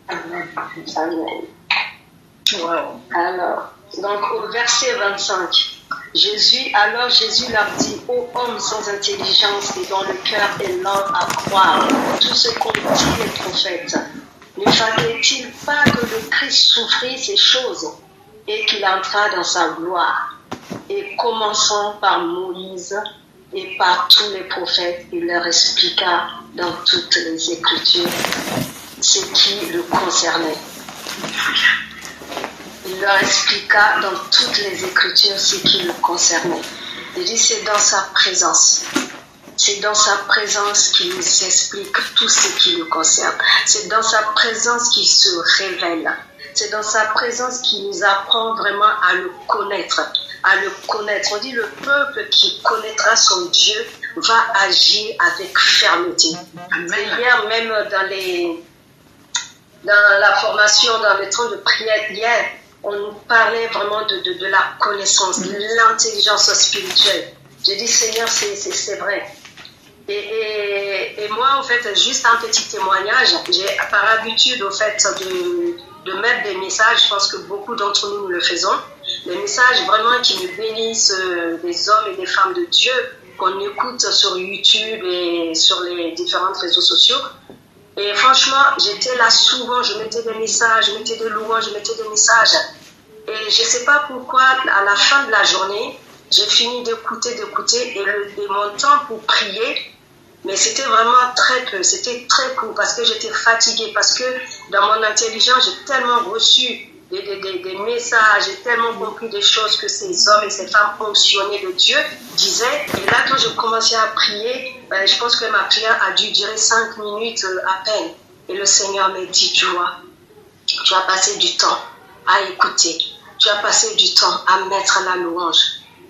Amen. Amen. Wow. Alors, donc au verset 25, Jésus leur dit, ô hommes sans intelligence et dont le cœur est lent à croire tout ce qu'ont dit les prophètes, ne fallait-il pas que le Christ souffrit ces choses et qu'il entra dans sa gloire? Et commençant par Moïse et par tous les prophètes, il leur expliqua dans toutes les Écritures ce qui le concernait. Il leur expliqua dans toutes les Écritures ce qui le concernait. Il dit, c'est dans sa présence. C'est dans sa présence qu'il nous explique tout ce qui nous concerne. C'est dans sa présence qu'il se révèle. C'est dans sa présence qu'il nous apprend vraiment à le connaître. À le connaître. On dit, le peuple qui connaîtra son Dieu va agir avec fermeté. Hier, même dans la formation, dans le temps de prière, hier, on nous parlait vraiment de la connaissance, de l'intelligence spirituelle. J'ai dit, Seigneur, c'est vrai. Et moi, en fait, juste un petit témoignage, j'ai par habitude, au fait, de mettre des messages, je pense que beaucoup d'entre nous le faisons, des messages vraiment qui nous bénissent, des hommes et des femmes de Dieu, qu'on écoute sur YouTube et sur les différents réseaux sociaux. Et franchement, j'étais là souvent, je mettais des messages, je mettais des louanges, je mettais des messages. Et je ne sais pas pourquoi, à la fin de la journée, j'ai fini d'écouter, et mon temps pour prier, mais c'était vraiment très peu, c'était très court, parce que j'étais fatiguée, parce que dans mon intelligence, j'ai tellement reçu des messages, j'ai tellement compris des choses que ces hommes et ces femmes fonctionnaient de Dieu disaient. Et là, quand je commençais à prier, je pense que ma prière a dû durer 5 minutes à peine. Et le Seigneur m'a dit, tu vois, tu as passé du temps à écouter, tu as passé du temps à mettre la louange.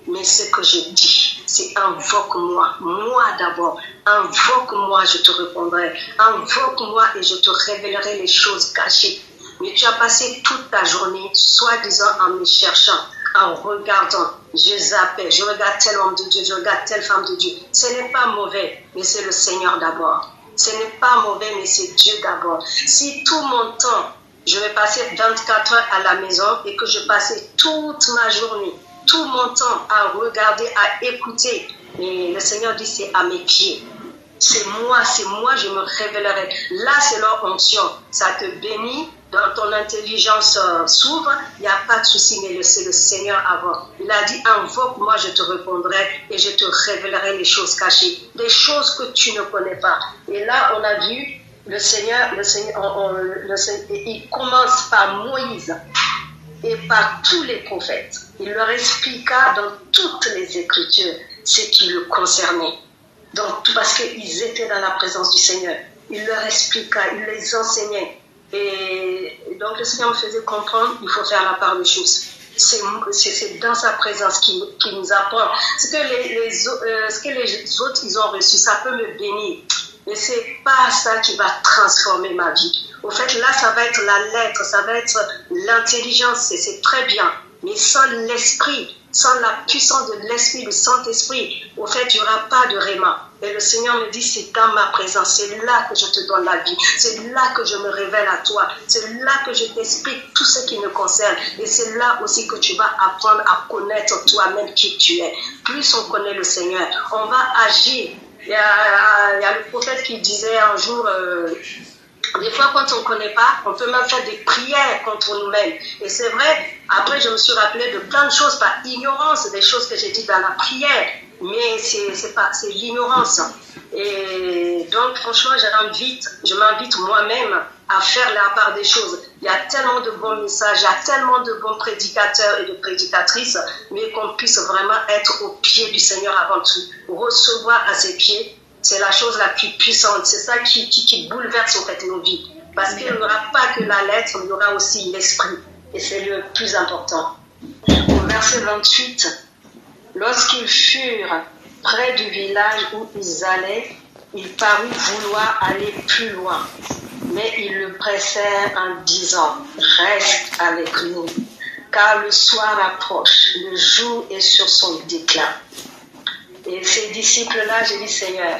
Mais ce que je dis, c'est invoque-moi, moi d'abord, invoque-moi, je te répondrai, invoque-moi et je te révélerai les choses cachées. Mais tu as passé toute ta journée, soi-disant en me cherchant, en regardant, je zappais, je regarde tel homme de Dieu, je regarde telle femme de Dieu. Ce n'est pas mauvais, mais c'est le Seigneur d'abord. Ce n'est pas mauvais, mais c'est Dieu d'abord. Si tout mon temps, je vais passer 24 heures à la maison et que je passais toute ma journée, tout mon temps à regarder, à écouter, et le Seigneur dit, c'est à mes pieds. C'est moi, je me révélerai. Là, c'est leur onction. Ça te bénit, dans ton intelligence s'ouvre, il n'y a pas de souci, mais c'est le Seigneur avant. Il a dit, invoque-moi, je te répondrai et je te révélerai les choses cachées, des choses que tu ne connais pas. Et là, on a vu le Seigneur, il commence par Moïse et par tous les prophètes. Il leur expliqua dans toutes les Écritures ce qui le concernait. Donc, parce qu'ils étaient dans la présence du Seigneur. Il leur expliqua, il les enseignait. Et donc, le Seigneur me faisait comprendre qu'il faut faire la part des choses. C'est dans sa présence qu'il nous apprend. Ce que les autres, ils ont reçu, ça peut me bénir. Mais ce n'est pas ça qui va transformer ma vie. Au fait, là, ça va être la lettre, ça va être l'intelligence, c'est très bien. Mais sans l'esprit, sans la puissance de l'esprit, du Saint-Esprit, au fait, il n'y aura pas de réma. Et le Seigneur me dit, c'est dans ma présence, c'est là que je te donne la vie, c'est là que je me révèle à toi, c'est là que je t'explique tout ce qui me concerne. Et c'est là aussi que tu vas apprendre à connaître toi-même qui tu es. Plus on connaît le Seigneur, on va agir. Il y a le prophète qui disait un jour... des fois, quand on ne connaît pas, on peut même faire des prières contre nous-mêmes. Et c'est vrai, après, je me suis rappelé de plein de choses par ignorance, des choses que j'ai dit dans la prière. Mais c'est l'ignorance. Et donc, franchement, je m'invite moi-même à faire la part des choses. Il y a tellement de bons messages, il y a tellement de bons prédicateurs et de prédicatrices, mais qu'on puisse vraiment être au pied du Seigneur avant tout, recevoir à ses pieds. C'est la chose la plus puissante. C'est ça qui bouleverse en fait nos vies. Parce qu'il n'y aura pas que la lettre, il y aura aussi l'esprit. Et c'est le plus important. Au verset 28, lorsqu'ils furent près du village où ils allaient, il parut vouloir aller plus loin. Mais ils le pressèrent en disant, reste avec nous, car le soir approche, le jour est sur son déclin. Et ces disciples-là, j'ai dit, Seigneur,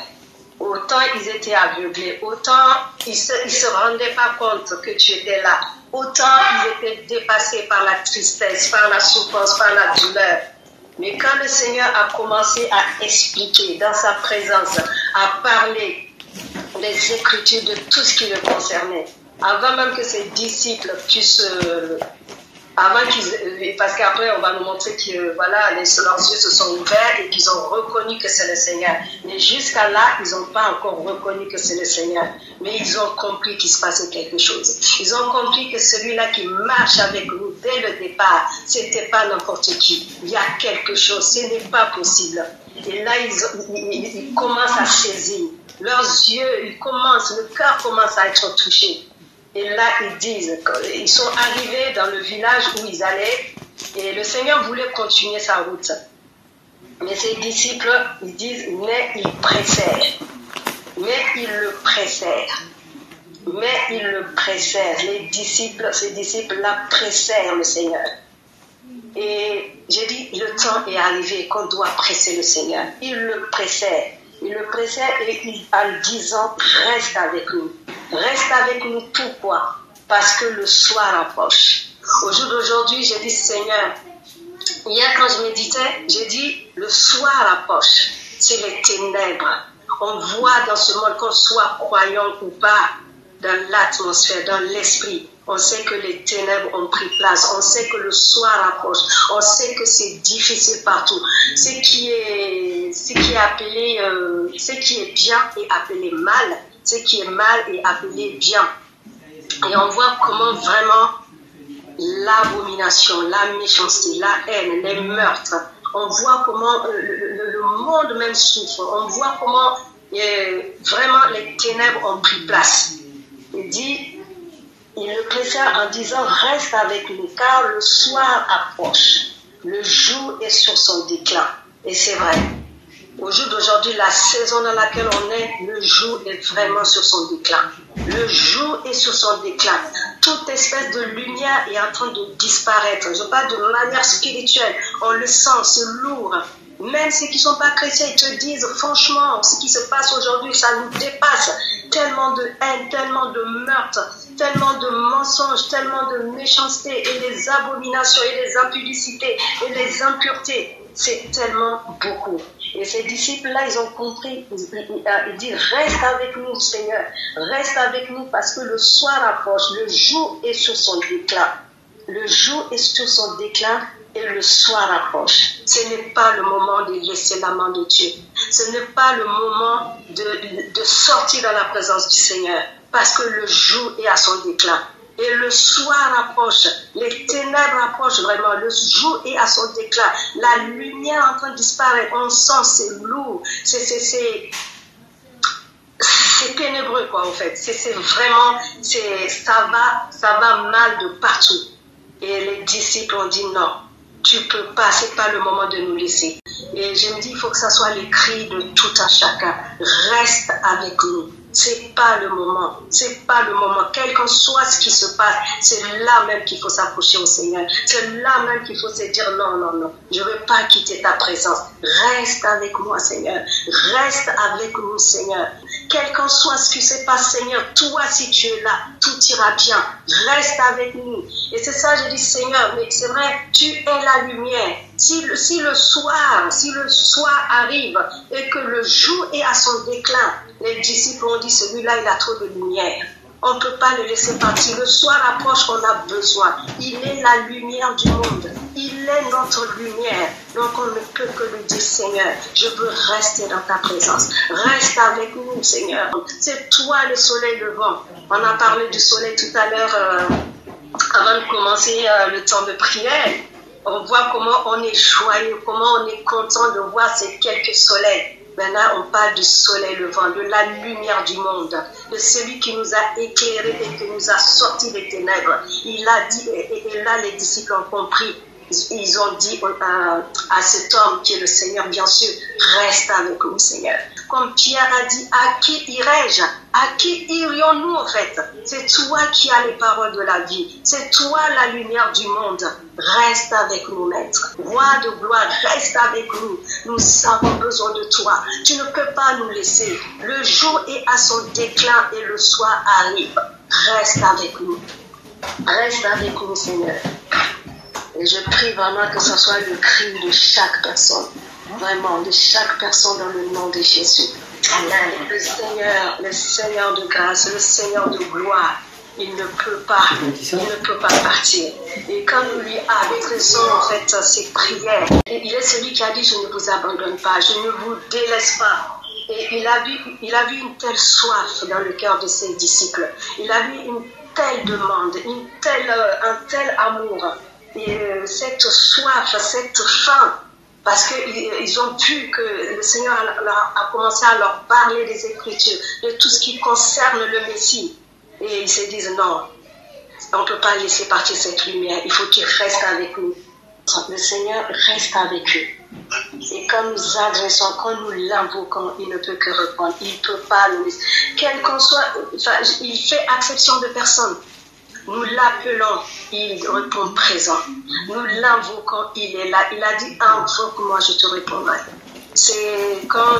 autant ils étaient aveuglés, autant ils se rendaient pas compte que tu étais là, autant ils étaient dépassés par la tristesse, par la souffrance, par la douleur. Mais quand le Seigneur a commencé à expliquer dans sa présence, à parler des Écritures, de tout ce qui le concernait, avant même que ses disciples puissent... parce qu'après on va nous montrer que voilà, leurs yeux se sont ouverts et qu'ils ont reconnu que c'est le Seigneur. Mais jusqu'à là, ils n'ont pas encore reconnu que c'est le Seigneur. Mais ils ont compris qu'il se passait quelque chose. Ils ont compris que celui-là qui marche avec nous dès le départ, c'était pas n'importe qui. Il y a quelque chose, ce n'est pas possible. Et là, ils commencent à saisir. Leurs yeux, le cœur commence à être touché. Et là, ils disent, ils sont arrivés dans le village où ils allaient, et le Seigneur voulait continuer sa route. Mais ses disciples, ils disent, mais ils pressèrent. Mais ils le pressèrent. Mais ils le pressèrent. Ces disciples-là pressèrent le Seigneur. Et j'ai dit, le temps est arrivé qu'on doit presser le Seigneur. Ils le pressèrent. Ils le pressèrent en disant, reste avec nous. Reste avec nous, pourquoi? Parce que le soir approche. Au jour d'aujourd'hui, j'ai dit, Seigneur, hier quand je méditais, j'ai dit, le soir approche. C'est les ténèbres. On voit dans ce monde, qu'on soit croyant ou pas, dans l'atmosphère, dans l'esprit, on sait que les ténèbres ont pris place. On sait que le soir approche. On sait que c'est difficile partout. Ce qui est bien est appelé mal. Ce qui est mal est appelé bien. Et on voit comment vraiment l'abomination, la méchanceté, la haine, les meurtres, on voit comment le monde même souffre. On voit comment vraiment les ténèbres ont pris place. Il le pressèrent en disant, reste avec nous, car le soir approche. Le jour est sur son déclin. Et c'est vrai. Au jour d'aujourd'hui, la saison dans laquelle on est, le jour est vraiment sur son déclin. Le jour est sur son déclin. Toute espèce de lumière est en train de disparaître. Je parle de manière spirituelle. On le sent, c'est lourd. Même ceux qui ne sont pas chrétiens, ils te disent, franchement, ce qui se passe aujourd'hui, ça nous dépasse. Tellement de haine, tellement de meurtres, tellement de mensonges, tellement de méchanceté, et les abominations, et les impudicités, et les impuretés. C'est tellement beaucoup. Et ces disciples-là, ils ont compris. Ils disent, reste avec nous, Seigneur. Reste avec nous parce que le soir approche. Le jour est sur son déclin. Le jour est sur son déclin et le soir approche. Ce n'est pas le moment de laisser la main de Dieu. Ce n'est pas le moment de sortir dans la présence du Seigneur parce que le jour est à son déclin. Et le soir approche, les ténèbres approchent vraiment, le jour est à son déclin, la lumière est en train de disparaître, on sent, c'est lourd, c'est ténébreux quoi en fait, c'est vraiment, ça va mal de partout. Et les disciples ont dit non, tu peux pas, c'est pas le moment de nous laisser. Et je me dis, il faut que ça soit les cris de tout un chacun, reste avec nous. C'est pas le moment. C'est pas le moment. Quel qu'en soit ce qui se passe, c'est là même qu'il faut s'approcher au Seigneur. C'est là même qu'il faut se dire non, non, non. Je veux pas quitter ta présence. Reste avec moi, Seigneur. Reste avec nous, Seigneur. Quel qu'en soit ce qui se passe, Seigneur, toi, si tu es là, tout ira bien. Reste avec nous. Et c'est ça, je dis, Seigneur, mais c'est vrai, tu es la lumière. Si le soir arrive et que le jour est à son déclin, les disciples ont dit, celui-là, il a trop de lumière. On ne peut pas le laisser partir. Le soir approche, on a besoin. Il est la lumière du monde. Il est notre lumière. Donc on ne peut que lui dire, Seigneur, je veux rester dans ta présence. Reste avec nous, Seigneur. C'est toi le soleil levant. On a parlé du soleil tout à l'heure avant de commencer le temps de prière. On voit comment on est joyeux, comment on est content de voir ces quelques soleils. Maintenant, on parle du soleil levant, de la lumière du monde, de celui qui nous a éclairés et qui nous a sortis des ténèbres. Il a dit, et là, les disciples ont compris. Ils ont dit à cet homme qui est le Seigneur, bien sûr, reste avec nous, Seigneur. Comme Pierre a dit, à qui irai-je? À qui irions-nous en fait? C'est toi qui as les paroles de la vie. C'est toi la lumière du monde. Reste avec nous, Maître. Roi de gloire, reste avec nous. Nous avons besoin de toi. Tu ne peux pas nous laisser. Le jour est à son déclin et le soir arrive. Reste avec nous. Reste avec nous, Seigneur. Et je prie vraiment que ce soit le cri de chaque personne. Vraiment, de chaque personne dans le nom de Jésus. Amen. Le Seigneur de grâce, le Seigneur de gloire, il ne peut pas partir. Et quand nous lui adressons en fait ces prières, il est celui qui a dit, je ne vous abandonne pas, je ne vous délaisse pas. Et il a vu une telle soif dans le cœur de ses disciples. Il a vu une telle demande, un tel amour. Et cette soif, cette faim, parce qu'ils ont vu que le Seigneur a commencé à leur parler des Écritures, de tout ce qui concerne le Messie. Et ils se disent non, on ne peut pas laisser partir cette lumière, il faut qu'ils restent avec nous. Le Seigneur reste avec eux. Et quand nous adressons, quand nous l'invoquons, il ne peut que répondre. Il ne peut pas nous laisser. Quel qu'on soit, il fait exception de personne. Nous l'appelons, il répond présent. Nous l'invoquons, il est là. Il a dit, invoque-moi, je te répondrai. C'est quand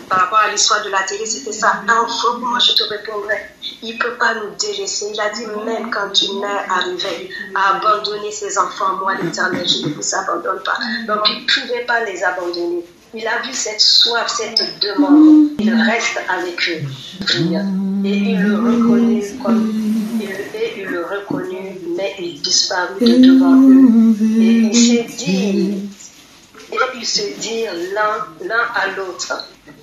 par rapport à l'histoire de la télé, c'était ça, invoque-moi, je te répondrai. Il ne peut pas nous délaisser. Il a dit, même quand une mère arrivait à abandonner ses enfants, moi, l'Éternel, je ne vous abandonne pas. Donc, il ne pouvait pas les abandonner. Il a vu cette soif, cette demande. Il reste avec eux. Et il le reconnut mais il disparut de devant eux. Et ils se dirent l'un à l'autre.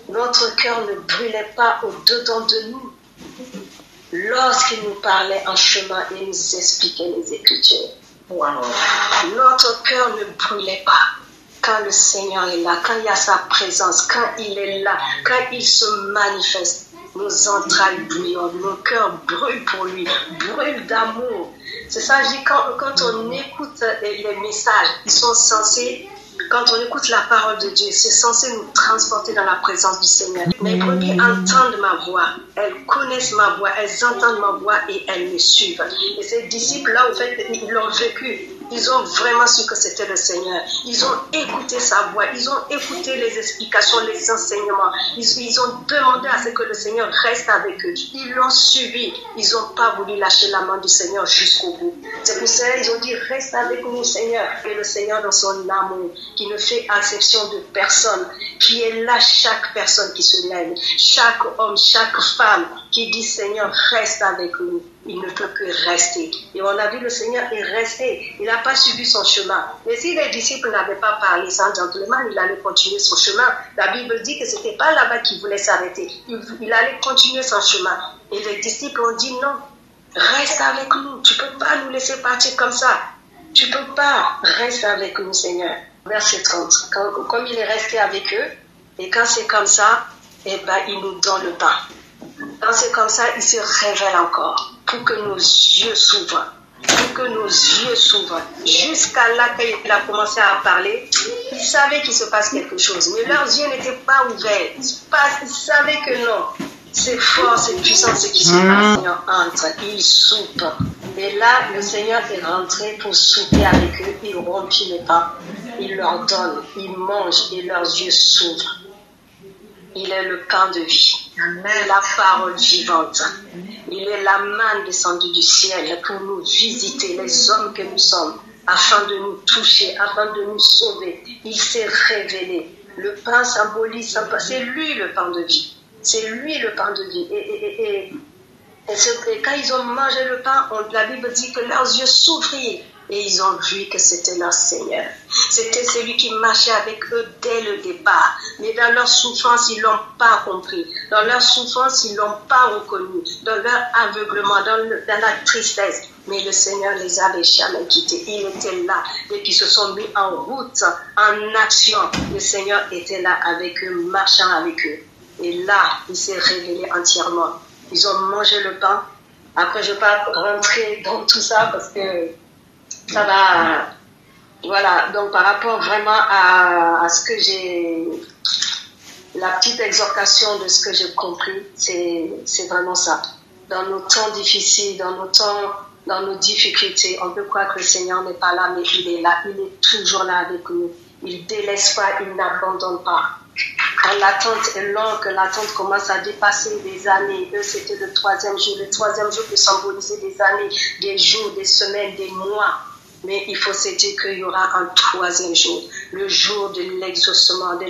Notre cœur ne brûlait pas au-dedans de nous lorsqu'il nous parlait en chemin et nous expliquait les Écritures. Wow. Notre cœur ne brûlait pas. Quand le Seigneur est là, quand il y a sa présence, quand il est là, quand il se manifeste, nos entrailles brûlent, nos cœurs brûlent pour lui, brûlent d'amour. C'est ça, je dis, quand on écoute les messages, ils sont censés, quand on écoute la parole de Dieu, c'est censé nous transporter dans la présence du Seigneur. Mes brebis entendent ma voix, elles connaissent ma voix, elles entendent ma voix et elles me suivent. Et ces disciples-là, en fait, ils l'ont vécu. Ils ont vraiment su que c'était le Seigneur. Ils ont écouté sa voix. Ils ont écouté les explications, les enseignements. Ils ont demandé à ce que le Seigneur reste avec eux. Ils l'ont suivi. Ils n'ont pas voulu lâcher la main du Seigneur jusqu'au bout. C'est pour ça qu'ils ont dit, reste avec nous, Seigneur. Et le Seigneur, dans son amour, qui ne fait exception de personne, qui est là, chaque personne qui se lève, chaque homme, chaque femme, qui dit, Seigneur, reste avec nous. Il ne peut que rester. Et on a vu le Seigneur est resté. Il n'a pas suivi son chemin. Mais si les disciples n'avaient pas parlé sans gentleman, il allait continuer son chemin. La Bible dit que ce n'était pas là-bas qu'il voulait s'arrêter. Il allait continuer son chemin. Et les disciples ont dit non, reste avec nous. Tu ne peux pas nous laisser partir comme ça. Tu ne peux pas. Reste avec nous, Seigneur. Verset 30. Comme il est resté avec eux, et quand c'est comme ça, eh ben, il nous donne le pain. Quand c'est comme ça, il se révèle encore pour que nos yeux s'ouvrent. Pour que nos yeux s'ouvrent. Jusqu'à là, quand il a commencé à parler, ils savaient qu'il se passe quelque chose. Mais leurs yeux n'étaient pas ouverts. Ils savaient que non. C'est fort, c'est puissant ce qui se passe. Le Seigneur entre, il soupe. Et là, le Seigneur est rentré pour souper avec eux. Il rompit le pain. Il leur donne. Ils mangent et leurs yeux s'ouvrent. Il est le pain de vie, la parole vivante. Il est la manne descendue du ciel pour nous visiter, les hommes que nous sommes, afin de nous toucher, afin de nous sauver. Il s'est révélé. Le pain symbolise, c'est lui le pain de vie. C'est lui le pain de vie. Et quand ils ont mangé le pain, la Bible dit que leurs yeux s'ouvrirent. Et ils ont vu que c'était leur Seigneur. C'était celui qui marchait avec eux dès le départ. Mais dans leur souffrance, ils ne l'ont pas compris. Dans leur souffrance, ils ne l'ont pas reconnu. Dans leur aveuglement, dans la tristesse. Mais le Seigneur les avait jamais quittés. Il était là. Dès qu'ils se sont mis en route, en action, le Seigneur était là avec eux, marchant avec eux. Et là, il s'est révélé entièrement. Ils ont mangé le pain. Après, je ne vais pas rentrer dans tout ça parce que ça va, voilà, donc par rapport vraiment à ce que j'ai la petite exhortation de ce que j'ai compris, c'est vraiment ça. Dans nos temps difficiles, dans nos difficultés, on peut croire que le Seigneur n'est pas là, mais il est là, il est toujours là avec nous. Il ne délaisse pas, il n'abandonne pas. Quand l'attente est longue, que l'attente commence à dépasser des années, eux c'était le 3e jour. Le 3e jour peut symboliser des années, des jours, des semaines, des mois. Mais il faut se dire qu'il y aura un 3e jour, le jour de l'exaucement, de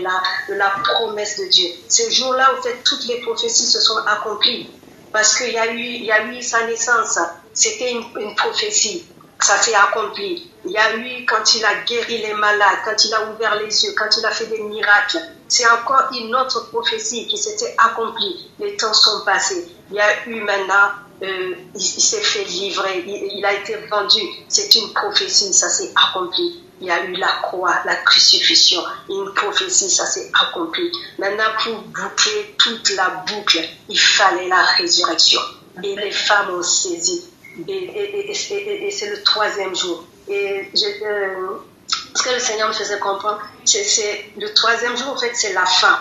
la promesse de Dieu. Ce jour-là, en fait, toutes les prophéties se sont accomplies. Parce qu'il y a eu sa naissance, c'était une prophétie, ça s'est accompli. Il y a eu quand il a guéri les malades, quand il a ouvert les yeux, quand il a fait des miracles. C'est encore une autre prophétie qui s'était accomplie. Les temps sont passés. Il y a eu maintenant, il s'est fait livrer, il a été vendu. C'est une prophétie, ça s'est accompli. Il y a eu la croix, la crucifixion, une prophétie, ça s'est accompli. Maintenant, pour boucler toute la boucle, il fallait la résurrection. Et les femmes ont saisi. Et c'est le 3e jour. Et ce que le Seigneur me faisait comprendre, c'est le 3e jour, en fait, c'est la fin.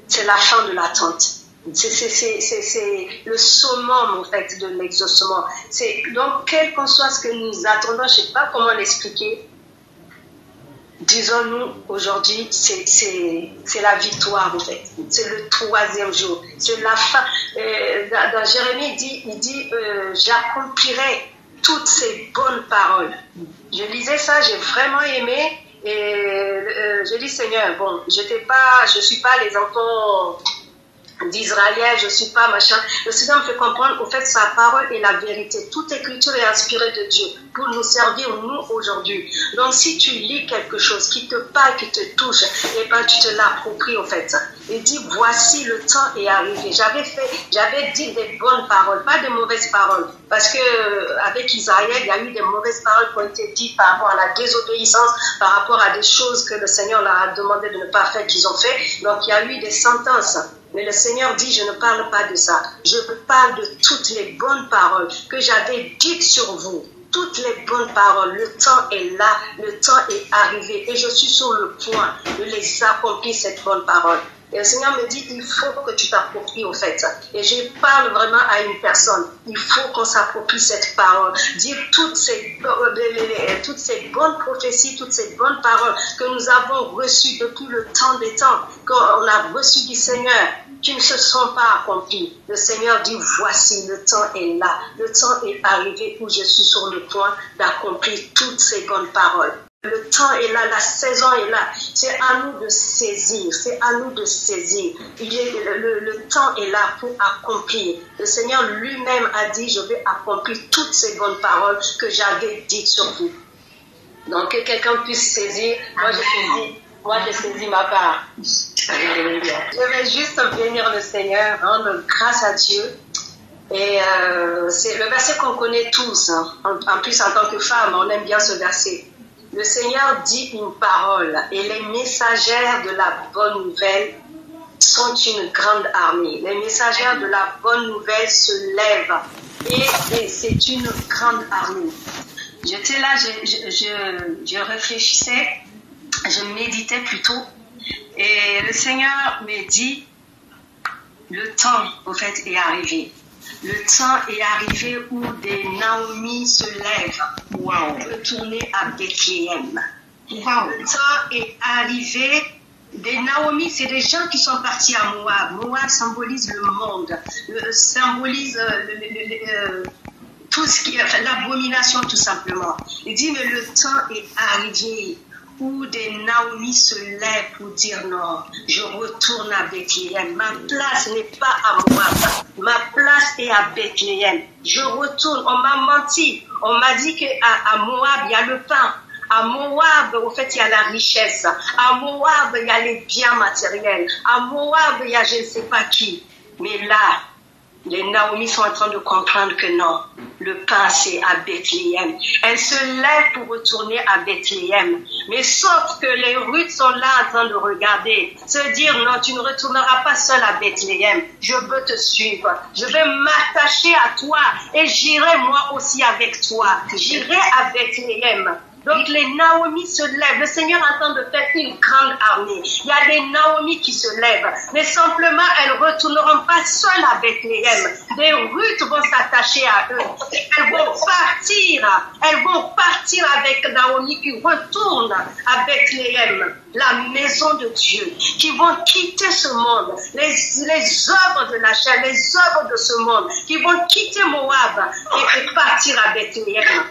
C'est la fin de l'attente. C'est le summum, en fait, de l'exaucement. Donc, quel qu'en soit ce que nous attendons, je ne sais pas comment l'expliquer, disons-nous, aujourd'hui, c'est la victoire, en fait. C'est le 3e jour. C'est la fin. Dans Jérémie, il dit j'accomplirai toutes ces bonnes paroles. Je lisais ça, j'ai vraiment aimé. Et je dis, Seigneur, bon, je suis pas les enfants d'Israël, je suis pas machin. Le Seigneur me fait comprendre, au fait, sa parole est la vérité. Toute écriture est inspirée de Dieu pour nous servir, nous, aujourd'hui. Donc, si tu lis quelque chose qui te parle, qui te touche, eh ben, tu te l'appropries, au fait. Et dis, voici le temps est arrivé. J'avais dit des bonnes paroles, pas de mauvaises paroles. Parce que, avec Israël, il y a eu des mauvaises paroles qui ont été dites par rapport à la désobéissance, par rapport à des choses que le Seigneur leur a demandé de ne pas faire, qu'ils ont fait. Donc, il y a eu des sentences. Mais le Seigneur dit, je ne parle pas de ça. Je parle de toutes les bonnes paroles que j'avais dites sur vous. Toutes les bonnes paroles. Le temps est là, le temps est arrivé. Et je suis sur le point de les accomplir, cette bonne parole. Et le Seigneur me dit, il faut que tu t'appropries, au fait. Et je parle vraiment à une personne. Il faut qu'on s'approprie cette parole. Dire toutes ces bonnes prophéties, toutes ces bonnes paroles que nous avons reçues depuis le temps des temps, qu'on a reçues du Seigneur, qui ne se sont pas accomplies. Le Seigneur dit, voici, le temps est là. Le temps est arrivé où je suis sur le point d'accomplir toutes ces bonnes paroles. Le temps est là, la saison est là. C'est à nous de saisir, c'est à nous de saisir. Le temps est là pour accomplir. Le Seigneur lui-même a dit, je vais accomplir toutes ces bonnes paroles que j'avais dites sur vous. Donc, que quelqu'un puisse saisir, moi je saisis ma part. Je vais juste bénir le Seigneur, rendre grâce à Dieu. Et c'est le verset qu'on connaît tous. Hein. En plus, en tant que femme, on aime bien ce verset. Le Seigneur dit une parole et les messagères de la bonne nouvelle sont une grande armée. Les messagères de la bonne nouvelle se lèvent et c'est une grande armée. J'étais là, je réfléchissais, je méditais plutôt et le Seigneur me dit, le temps au fait est arrivé. Le temps est arrivé où des Naomi se lèvent pour retourner à Bethléem. Le temps est arrivé. Des Naomi, c'est des gens qui sont partis à Moab. Moab symbolise le monde, symbolise tout ce qui est l'abomination tout simplement. Il dit, mais le temps est arrivé où des Naomi se lèvent pour dire non, je retourne à Bethléem. Ma place n'est pas à Moab. Ma place est à Bethléem. Je retourne. On m'a menti. On m'a dit qu'à Moab, il y a le pain. À Moab, au fait, il y a la richesse. À Moab, il y a les biens matériels. À Moab, il y a je ne sais pas qui. Mais là, les Naomi sont en train de comprendre que non, le pain c'est à Bethléem. Elles se lèvent pour retourner à Bethléem. Mais sauf que les Ruth sont là en train de regarder, se dire non, tu ne retourneras pas seule à Bethléem. Je veux te suivre. Je vais m'attacher à toi et j'irai moi aussi avec toi. J'irai à Bethléem. Donc les Naomi se lèvent. Le Seigneur attend de faire une grande armée. Il y a des Naomi qui se lèvent. Mais simplement, elles ne retourneront pas seules à Bethléem. Des Ruth vont s'attacher à eux. Elles vont partir avec Naomi qui retourne à Bethléem, la maison de Dieu, qui vont quitter ce monde, les œuvres de la chair, les œuvres de ce monde, qui vont quitter Moab et partir à Bethléem.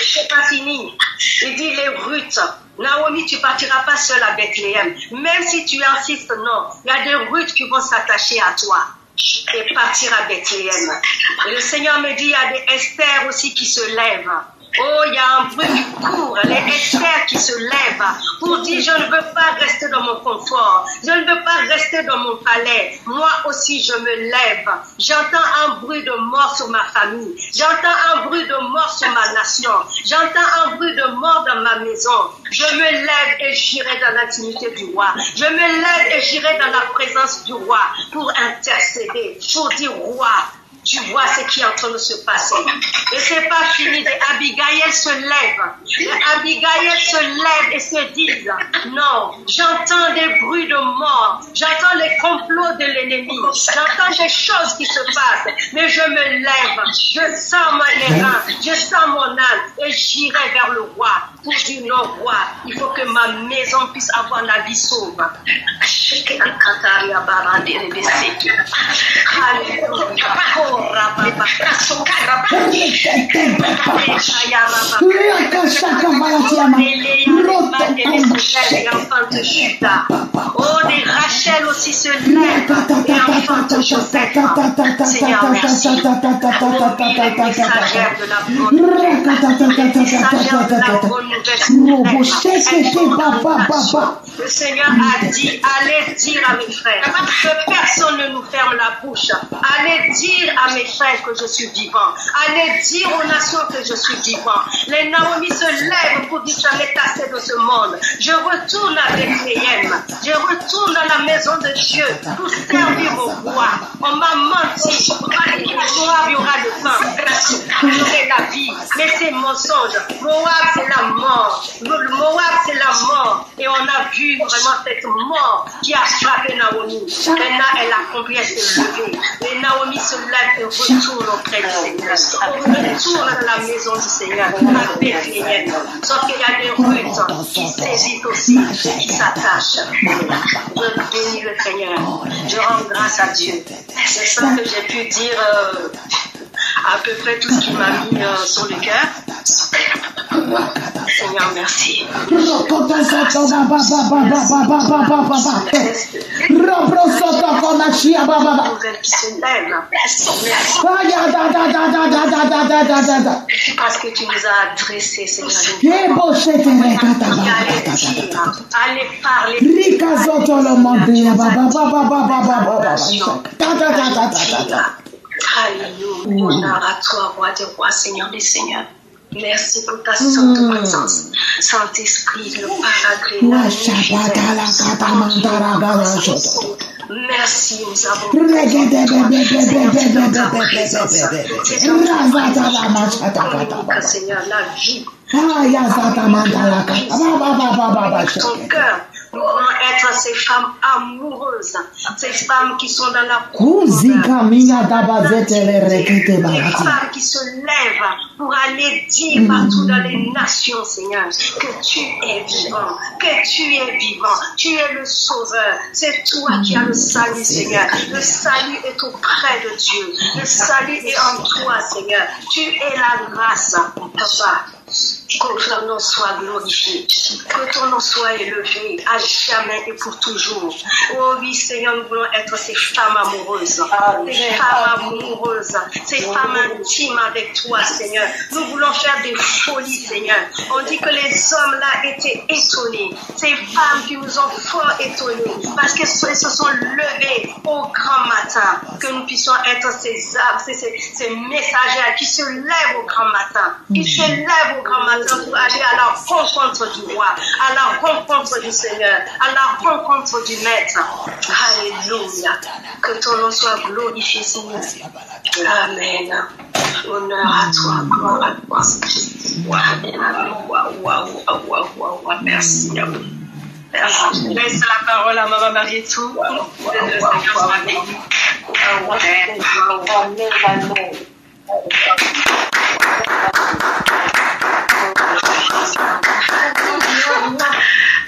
C'est pas fini. Il dit les Ruth, Naomi, tu partiras pas seule à Bethléem. Même si tu insistes, non. Il y a des Ruth qui vont s'attacher à toi et partir à Bethléem. Et le Seigneur me dit, il y a des Esther aussi qui se lèvent. Oh, il y a un bruit qui court, les Esther qui se lèvent pour dire je ne veux pas rester dans mon confort, je ne veux pas rester dans mon palais. Moi aussi je me lève. J'entends un bruit de mort sur ma famille, j'entends un bruit de mort sur ma nation, j'entends un bruit de mort dans ma maison. Je me lève et j'irai dans l'intimité du roi. Je me lève et j'irai dans la présence du roi pour intercéder, pour dire roi, tu vois ce qui est en train de se passer. Et c'est pas fini. Les Abigail se lèvent. Les Abigail se lèvent et se disent, non, j'entends des bruits de mort. J'entends les complots de l'ennemi. J'entends des choses qui se passent. Mais je me lève. Je sens mes reins. Je sens mon âme. Et j'irai vers le roi pour dire, non, roi, il faut que ma maison puisse avoir la vie sauve. Oh, des Rachel aussi se lèvent et enfantent Joseph. Seigneur, merci. Les messagères de la bonne nouvelle, les messagères de la bonne nouvelle. Le Seigneur a dit, allez dire à mes frères que personne ne nous ferme la bouche. Allez dire à mes frères que je suis vivant. Allez dire aux nations que je suis vivant. Les Naomi se lèvent pour dire j'en ai assez de ce monde. Je retourne à Bethléem. Je retourne dans la maison de Dieu pour servir au roi. On m'a menti. On m'a dit qu'il y aura le pain. J'aurai la vie. Mais c'est mensonge. Moab, c'est la mort. Moab, c'est la mort. Et on a vu vraiment cette mort qui a frappé Naomi. Maintenant, elle a compris à se lever. Les Naomi se lèvent et retournent auprès du Seigneur. On retourne dans la maison du Seigneur, à Bethléem. Sauf qu'il y a des Ruth qui saisissent aussi, qui s'attachent. Je bénis le Seigneur. Je rends grâce à Dieu. C'est ça que j'ai pu dire à peu près tout ce qui m'a mis sur le cœur. Seigneur, merci. Parce que tu nous as adressé, Seigneur. Allez parler. Alléluia. Honneur à toi, roi des rois, Seigneur des seigneurs. Merci pour ta sainte présence. Saint-Esprit, le Paragré, merci, nous avons Seigneur, la vie. Ton cœur. Nous voulons être ces femmes amoureuses, ces femmes qui sont dans la femmes qui se lèvent pour aller dire partout dans les nations, Seigneur, que tu es vivant, que tu es vivant, tu es le sauveur, c'est toi qui as le salut, Seigneur. Le salut est auprès de Dieu, le salut est en toi, Seigneur. Tu es la grâce, Papa. Que ton nom soit glorifié, que ton nom soit élevé à jamais et pour toujours. Oh oui, Seigneur, nous voulons être ces femmes amoureuses, ces femmes intimes avec toi, Seigneur. Nous voulons faire des folies, Seigneur. On dit que les hommes là étaient étonnés, ces femmes qui nous ont fort étonnés, parce qu'elles se sont levées au grand matin, que nous puissions être ces messagères qui se lèvent au grand matin, qui se lèvent au grand matin pour aller à la rencontre du roi, à la rencontre du Seigneur, à la rencontre du Maître. Alléluia. Que ton nom soit glorifié, Seigneur. Amen. Honneur à toi, gloire à toi. Waouh, merci. Merci. Je laisse la parole à Maman Marietou.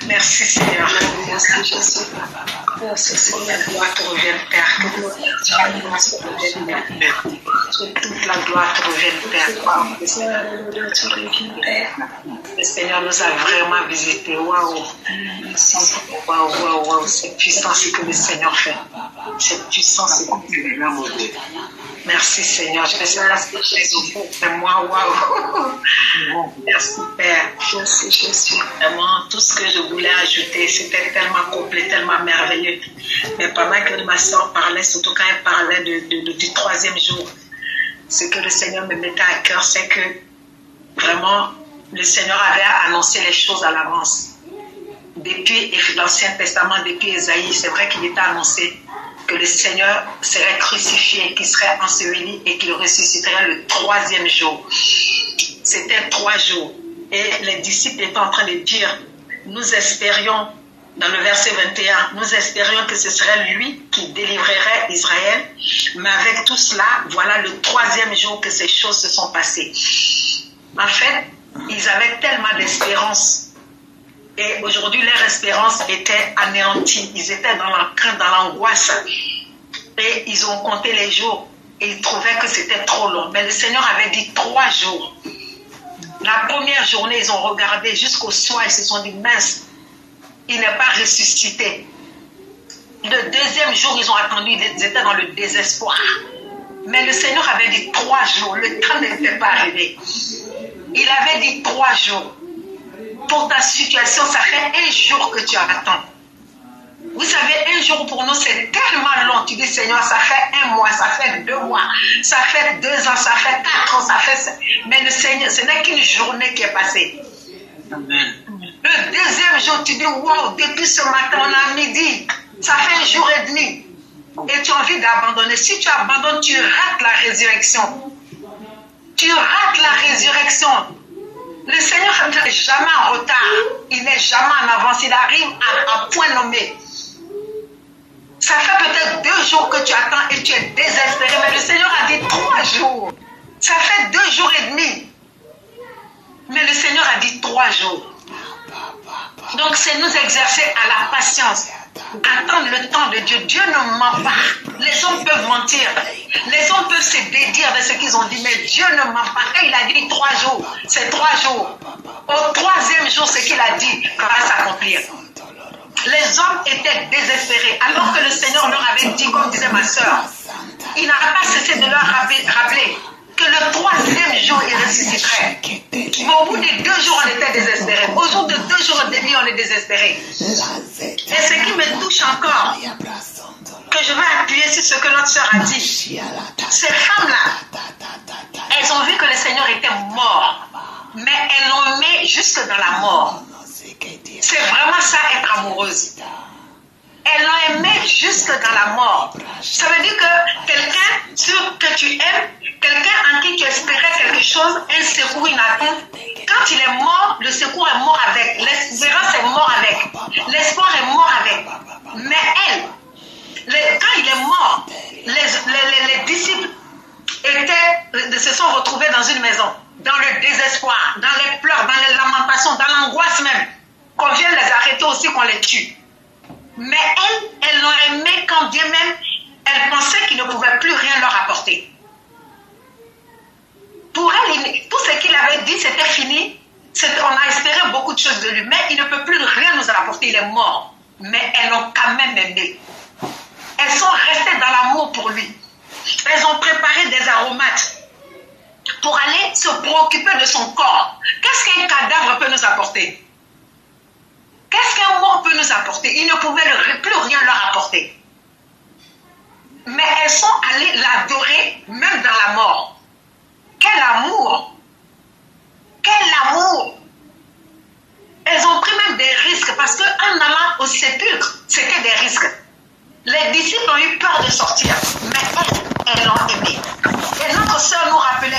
Merci Seigneur. Merci Jésus. Merci Seigneur. La gloire te revienne, Père. Toute la gloire te revienne, Père. Le Seigneur nous a vraiment visités. Waouh. Waouh. C'est puissant ce que le Seigneur fait. C'est puissant ce que tu fais. Merci Seigneur. Je ne sais pas ce que Jésus fait. Mais moi, waouh. Merci Père. Merci Jésus. Vraiment, tout ce que je voulais ajouter, c'était tellement complet, tellement merveilleux. Mais pendant que ma soeur parlait, surtout quand elle parlait du troisième jour, ce que le Seigneur me mettait à cœur, c'est que vraiment, le Seigneur avait annoncé les choses à l'avance. Depuis l'Ancien Testament, depuis Ésaïe, c'est vrai qu'il était annoncé que le Seigneur serait crucifié, qu'il serait enseveli et qu'il ressusciterait le troisième jour. C'était 3 jours. Et les disciples étaient en train de dire, nous espérions, dans le verset 21, nous espérions que ce serait lui qui délivrerait Israël. Mais avec tout cela, voilà le 3e jour que ces choses se sont passées. En fait, ils avaient tellement d'espérance. Et aujourd'hui, leur espérance était anéantie. Ils étaient dans la crainte, dans l'angoisse. Et ils ont compté les jours. Et ils trouvaient que c'était trop long. Mais le Seigneur avait dit 3 jours. La première journée, ils ont regardé jusqu'au soir. Ils se sont dit, mince, il n'est pas ressuscité. Le 2e jour, ils ont attendu. Ils étaient dans le désespoir. Mais le Seigneur avait dit 3 jours. Le temps n'était pas arrivé. Il avait dit 3 jours. Pour ta situation, ça fait 1 jour que tu attends. Vous savez, 1 jour pour nous, c'est tellement long. Tu dis, Seigneur, ça fait 1 mois, ça fait 2 mois, ça fait 2 ans, ça fait 4 ans, ça fait... Mais le Seigneur, ce n'est qu'une journée qui est passée. Amen. Le 2e jour, tu dis, wow, depuis ce matin, on a midi, ça fait 1 jour et demi. Et tu as envie d'abandonner. Si tu abandonnes, tu rates la résurrection. Tu rates la résurrection. Le Seigneur n'est jamais en retard. Il n'est jamais en avance. Il arrive à point nommé. Ça fait peut-être 2 jours que tu attends et tu es désespéré. Mais le Seigneur a dit 3 jours. Ça fait 2 jours et demi. Mais le Seigneur a dit 3 jours. Donc c'est nous exercer à la patience. Attendre le temps de Dieu. Dieu ne ment pas. Les hommes peuvent mentir. Les hommes peuvent se dédire de ce qu'ils ont dit. Mais Dieu ne ment pas. Quand il a dit 3 jours, c'est 3 jours. Au 3e jour, ce qu'il a dit va s'accomplir. Les hommes étaient désespérés. Alors que le Seigneur leur avait dit, comme disait ma soeur, il n'a pas cessé de leur rappeler que le 3e jour, il ressusciterait. Mais au bout de 2 jours, on était désespérés. Au jour de 2 jours et demi, on est désespérés. Et ce qui me touche encore, que je vais appuyer sur ce que notre soeur a dit, ces femmes-là, elles ont vu que le Seigneur était mort, mais elles l'ont aimé jusque dans la mort. C'est vraiment ça, être amoureuse. Elles l'ont aimé jusque dans la mort. Ça veut dire que quelqu'un que tu aimes, quelqu'un en qui tu espérais quelque chose, un secours inattend, quand il est mort, le secours est mort avec. L'espérance est mort avec. L'espoir est mort avec. Mais elle, quand il est mort, les disciples se sont retrouvés dans une maison, dans le désespoir, dans les pleurs, dans les lamentations, dans l'angoisse même, qu'on vienne les arrêter aussi, qu'on les tue. Mais elles l'ont aimé quand bien même elles pensaient qu'il ne pouvait plus rien leur apporter. Pour elle, tout ce qu'il avait dit, c'était fini. On a espéré beaucoup de choses de lui, mais il ne peut plus rien nous apporter, il est mort. Mais elles l'ont quand même aimé. Elles sont restées dans l'amour pour lui. Elles ont préparé des aromates pour aller se préoccuper de son corps. Qu'est-ce qu'un cadavre peut nous apporter? Qu'est-ce qu'un mort peut nous apporter? Il ne pouvait plus rien leur apporter. Mais elles sont allées l'adorer même dans la mort. Quel amour! Quel amour! Elles ont pris même des risques parce qu'en allant au sépulcre, c'était des risques. Les disciples ont eu peur de sortir, mais elles l'ont aimé. Et notre sœur nous rappelait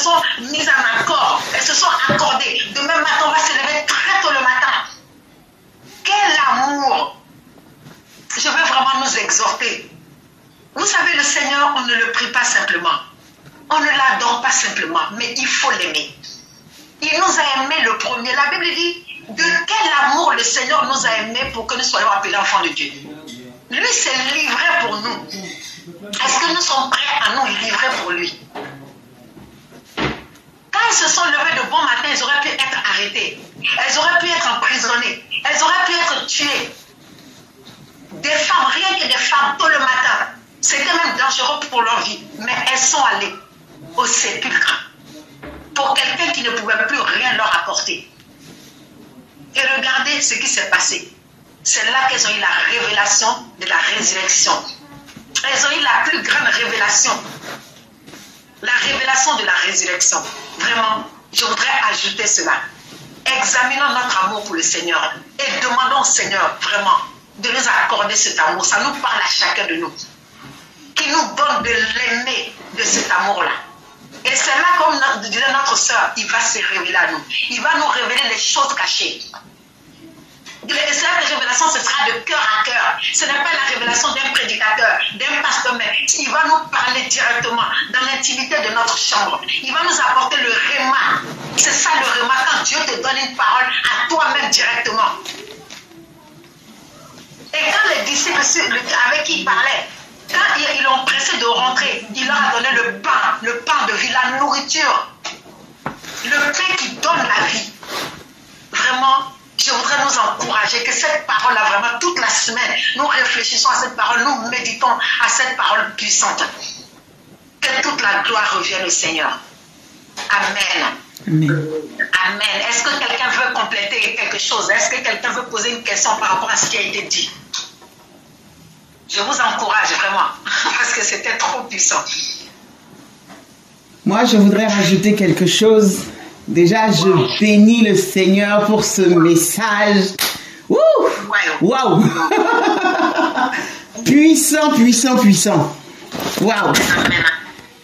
sont mises en accord. Elles se sont accordées. Demain matin, on va se lever très tôt le matin. Quel amour! Je veux vraiment nous exhorter. Vous savez, le Seigneur, on ne le prie pas simplement. On ne l'adore pas simplement, mais il faut l'aimer. Il nous a aimés le premier. La Bible dit, de quel amour le Seigneur nous a aimés pour que nous soyons appelés enfants de Dieu. Lui s'est livré pour nous. Est-ce que nous sommes prêts à nous livrer pour lui? Quand ils se sont levés de bon matin, ils auraient pu être arrêtés. Elles auraient pu être emprisonnées. Elles auraient pu être tuées. Des femmes, rien que des femmes, tôt le matin. C'était même dangereux pour leur vie. Mais elles sont allées au sépulcre pour quelqu'un qui ne pouvait plus rien leur apporter. Et regardez ce qui s'est passé. C'est là qu'elles ont eu la révélation de la résurrection. Elles ont eu la plus grande révélation. La révélation de la résurrection. Vraiment, je voudrais ajouter cela. Examinons notre amour pour le Seigneur et demandons au Seigneur vraiment de nous accorder cet amour. Ça nous parle à chacun de nous. Qui nous donne de l'aimer de cet amour-là. Et c'est là, comme disait notre sœur, il va se révéler à nous. Il va nous révéler les choses cachées. Et cette révélation, ce sera de cœur à cœur. Ce n'est pas la révélation d'un prédicateur, d'un pasteur, mais il va nous parler directement dans l'intimité de notre chambre. Il va nous apporter le réma. C'est ça le réma, quand Dieu te donne une parole à toi-même directement. Et quand les disciples avec qui il parlait, quand ils l'ont pressé de rentrer, il leur a donné le pain de vie, la nourriture, le pain qui donne la vie. Vraiment, je voudrais nous encourager que cette parole-là, vraiment, toute la semaine, nous réfléchissons à cette parole, nous méditons à cette parole puissante. Que toute la gloire revienne au Seigneur. Amen. Amen. Amen. Est-ce que quelqu'un veut compléter quelque chose? Est-ce que quelqu'un veut poser une question par rapport à ce qui a été dit? Je vous encourage vraiment, parce que c'était trop puissant. Moi, je voudrais rajouter quelque chose. Déjà, je bénis le Seigneur pour ce message. Waouh! Puissant, puissant, puissant. Waouh!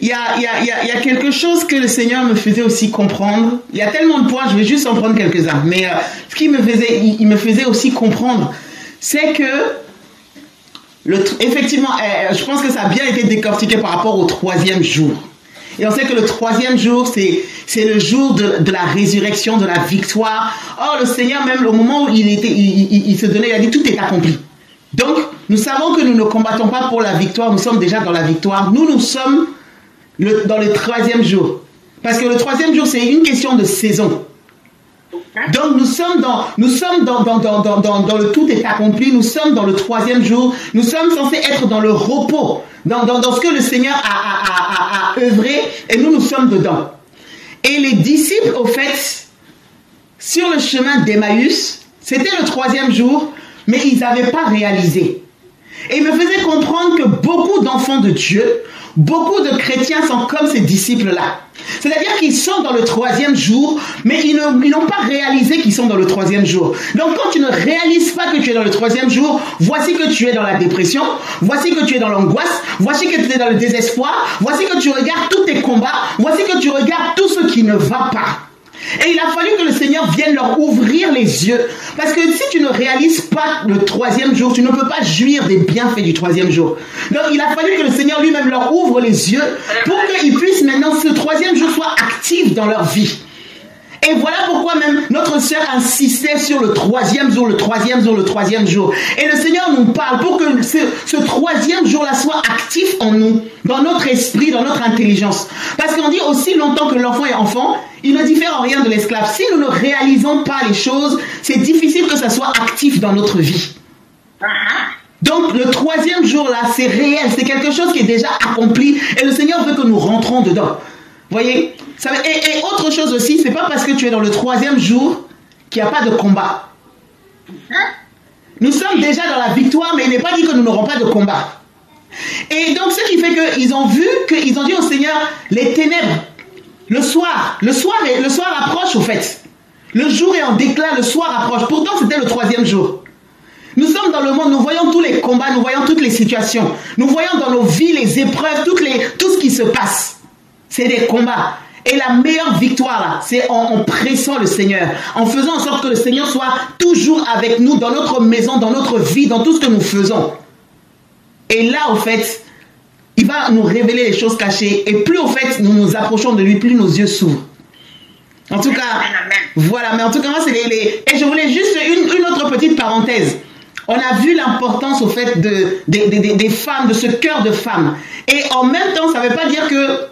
Il y a quelque chose que le Seigneur me faisait aussi comprendre. Il y a tellement de points, je vais juste en prendre quelques-uns. Mais ce qu'il me faisait aussi comprendre, c'est que effectivement, je pense que ça a bien été décortiqué par rapport au 3e jour. Et on sait que le 3e jour, c'est le jour de la résurrection, de la victoire. Or, le Seigneur, même au moment où il se donnait, il a dit tout est accompli. Donc, nous savons que nous ne combattons pas pour la victoire, nous sommes déjà dans la victoire. Nous sommes dans le 3e jour. Parce que le 3e jour, c'est une question de saison. Donc nous sommes dans le tout est accompli, nous sommes dans le 3e jour, nous sommes censés être dans le repos, dans ce que le Seigneur a œuvré, et nous sommes dedans. Et les disciples, au fait, sur le chemin d'Emmaüs, c'était le 3e jour, mais ils n'avaient pas réalisé. Et il me faisait comprendre que beaucoup d'enfants de Dieu, beaucoup de chrétiens sont comme ces disciples-là. C'est-à-dire qu'ils sont dans le 3e jour, mais ils n'ont pas réalisé qu'ils sont dans le 3e jour. Donc quand tu ne réalises pas que tu es dans le 3e jour, voici que tu es dans la dépression, voici que tu es dans l'angoisse, voici que tu es dans le désespoir, voici que tu regardes tous tes combats, voici que tu regardes tout ce qui ne va pas. Et il a fallu que le Seigneur vienne leur ouvrir les yeux. Parce que si tu ne réalises pas le 3e jour, tu ne peux pas jouir des bienfaits du 3e jour. Donc il a fallu que le Seigneur lui-même leur ouvre les yeux pour qu'ils puissent maintenant, ce 3e jour soit actif dans leur vie. Et voilà pourquoi même notre sœur insistait sur le 3e jour, le 3e jour, le 3e jour. Et le Seigneur nous parle pour que ce 3e jour-là soit actif en nous, dans notre esprit, dans notre intelligence. Parce qu'on dit aussi longtemps que l'enfant est enfant, il ne diffère en rien de l'esclave. Si nous ne réalisons pas les choses, c'est difficile que ça soit actif dans notre vie. Donc le 3e jour-là, c'est réel, c'est quelque chose qui est déjà accompli et le Seigneur veut que nous rentrons dedans. Voyez, et autre chose aussi, c'est pas parce que tu es dans le 3e jour qu'il n'y a pas de combat. Nous sommes déjà dans la victoire, mais il n'est pas dit que nous n'aurons pas de combat. Et donc ce qui fait qu'ils ont vu, qu'ils ont dit au Seigneur, les ténèbres, le soir approche au fait. Le jour est en déclin, le soir approche. Pourtant c'était le 3e jour. Nous sommes dans le monde, nous voyons tous les combats, nous voyons toutes les situations. Nous voyons dans nos vies les épreuves, tout ce qui se passe. C'est des combats. Et la meilleure victoire, là, c'est en pressant le Seigneur, en faisant en sorte que le Seigneur soit toujours avec nous dans notre maison, dans notre vie, dans tout ce que nous faisons. Et là, au fait, il va nous révéler les choses cachées. Et plus, au fait, nous nous approchons de lui, plus nos yeux s'ouvrent. En tout cas, voilà. Mais en tout cas, moi, c'est les... Et je voulais juste une autre petite parenthèse. On a vu l'importance, au fait, des femmes, de ce cœur de femme. Et en même temps, ça ne veut pas dire que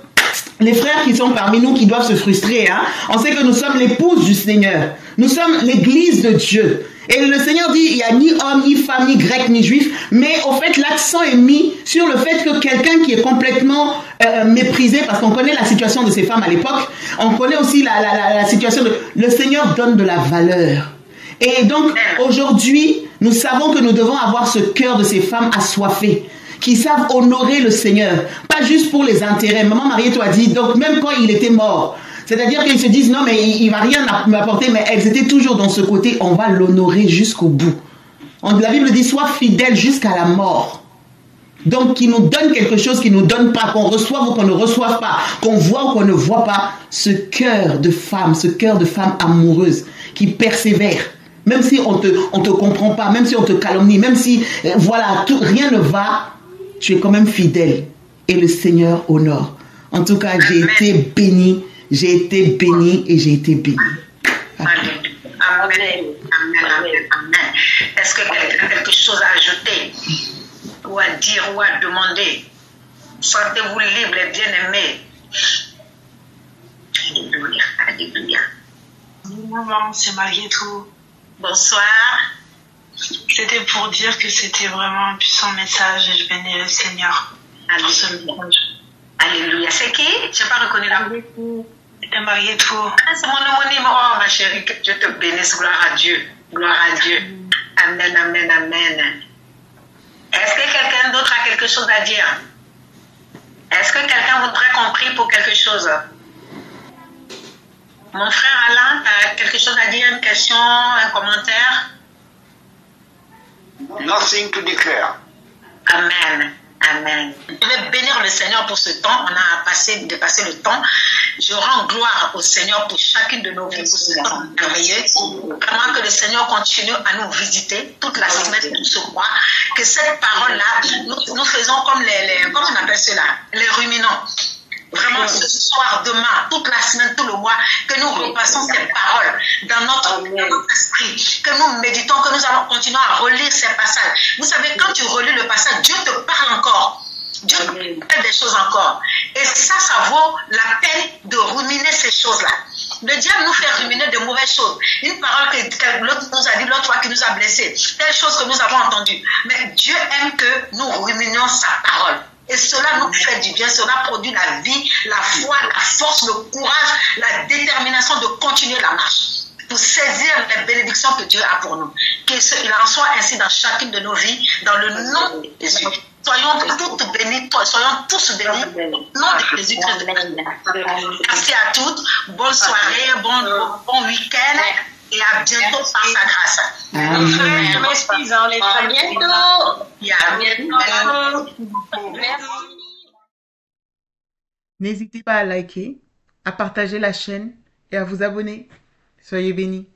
les frères qui sont parmi nous, qui doivent se frustrer, hein, on sait que nous sommes l'épouse du Seigneur. Nous sommes l'église de Dieu. Et le Seigneur dit, il n'y a ni homme, ni femme, ni grec, ni juif. Mais au fait, l'accent est mis sur le fait que quelqu'un qui est complètement méprisé, parce qu'on connaît la situation de ces femmes à l'époque, on connaît aussi la situation de... Le Seigneur donne de la valeur. Et donc, aujourd'hui, nous savons que nous devons avoir ce cœur de ces femmes assoiffées, qui savent honorer le Seigneur, pas juste pour les intérêts. Maman Mariette a dit, donc même quand il était mort, c'est-à-dire qu'ils se disent, non mais il va rien m'apporter, mais elles étaient toujours dans ce côté, on va l'honorer jusqu'au bout. La Bible dit, sois fidèle jusqu'à la mort. Donc, qui nous donne quelque chose, qui nous donne pas, qu'on reçoive ou qu'on ne reçoive pas, qu'on voit ou qu'on ne voit pas, ce cœur de femme amoureuse, qui persévère. Même si on te comprend pas, même si on te calomnie, même si, voilà, rien ne va, tu es quand même fidèle. Et le Seigneur honore. En tout cas, j'ai été bénie et j'ai été bénie. Amen. Amen. Amen. Est-ce que quelqu'un a quelque chose à ajouter ou à dire ou à demander? Sentez-vous libre et bien-aimés. Alléluia. Alléluia. Maman, c'est Marietou. Bonsoir. C'était pour dire que c'était vraiment un puissant message et je bénis le Seigneur pour ce message. Alléluia. C'est qui? Je n'ai pas reconnu la voix. C'était Marietou. Ah, c'est mon homonyme. Oh, ma chérie, que Dieu te bénisse. Gloire à Dieu. Gloire à Dieu. Amen, amen, amen. Est-ce que quelqu'un d'autre a quelque chose à dire? Est-ce que quelqu'un voudrait qu'on prie pour quelque chose? Mon frère Alain, tu as quelque chose à dire, une question, un commentaire? Nothing to declare. Amen. Amen. Je vais bénir le Seigneur pour ce temps. On a dépassé le temps. Je rends gloire au Seigneur pour chacune de nos vies, pour ce temps merveilleux. Vraiment que le Seigneur continue à nous visiter toute la semaine de ce mois. Que cette parole-là, nous faisons comme comment on appelle cela? Les ruminants. Vraiment, ce soir, demain, toute la semaine, tout le mois, que nous repassons ces paroles dans notre esprit, que nous méditons, que nous allons continuer à relire ces passages. Vous savez, quand tu relis le passage, Dieu te parle encore. Dieu te parle des choses encore. Et ça vaut la peine de ruminer ces choses-là. Le diable nous fait ruminer de mauvaises choses. Une parole que l'autre nous a dit l'autre fois qui nous a blessés. Telle chose que nous avons entendue. Mais Dieu aime que nous ruminions sa parole. Et cela nous fait du bien, cela produit la vie, la foi, la force, le courage, la détermination de continuer la marche, pour saisir les bénédictions que Dieu a pour nous. Qu'il en soit ainsi dans chacune de nos vies, dans le nom de Jésus. Soyons toutes bénies, soyons tous bénis, au nom de Jésus-Christ. Merci à toutes, bonne soirée, bon week-end. Et à bientôt par sa grâce. Je m'excuse, on est à bientôt. Merci. N'hésitez pas à liker, à partager la chaîne et à vous abonner. Soyez bénis.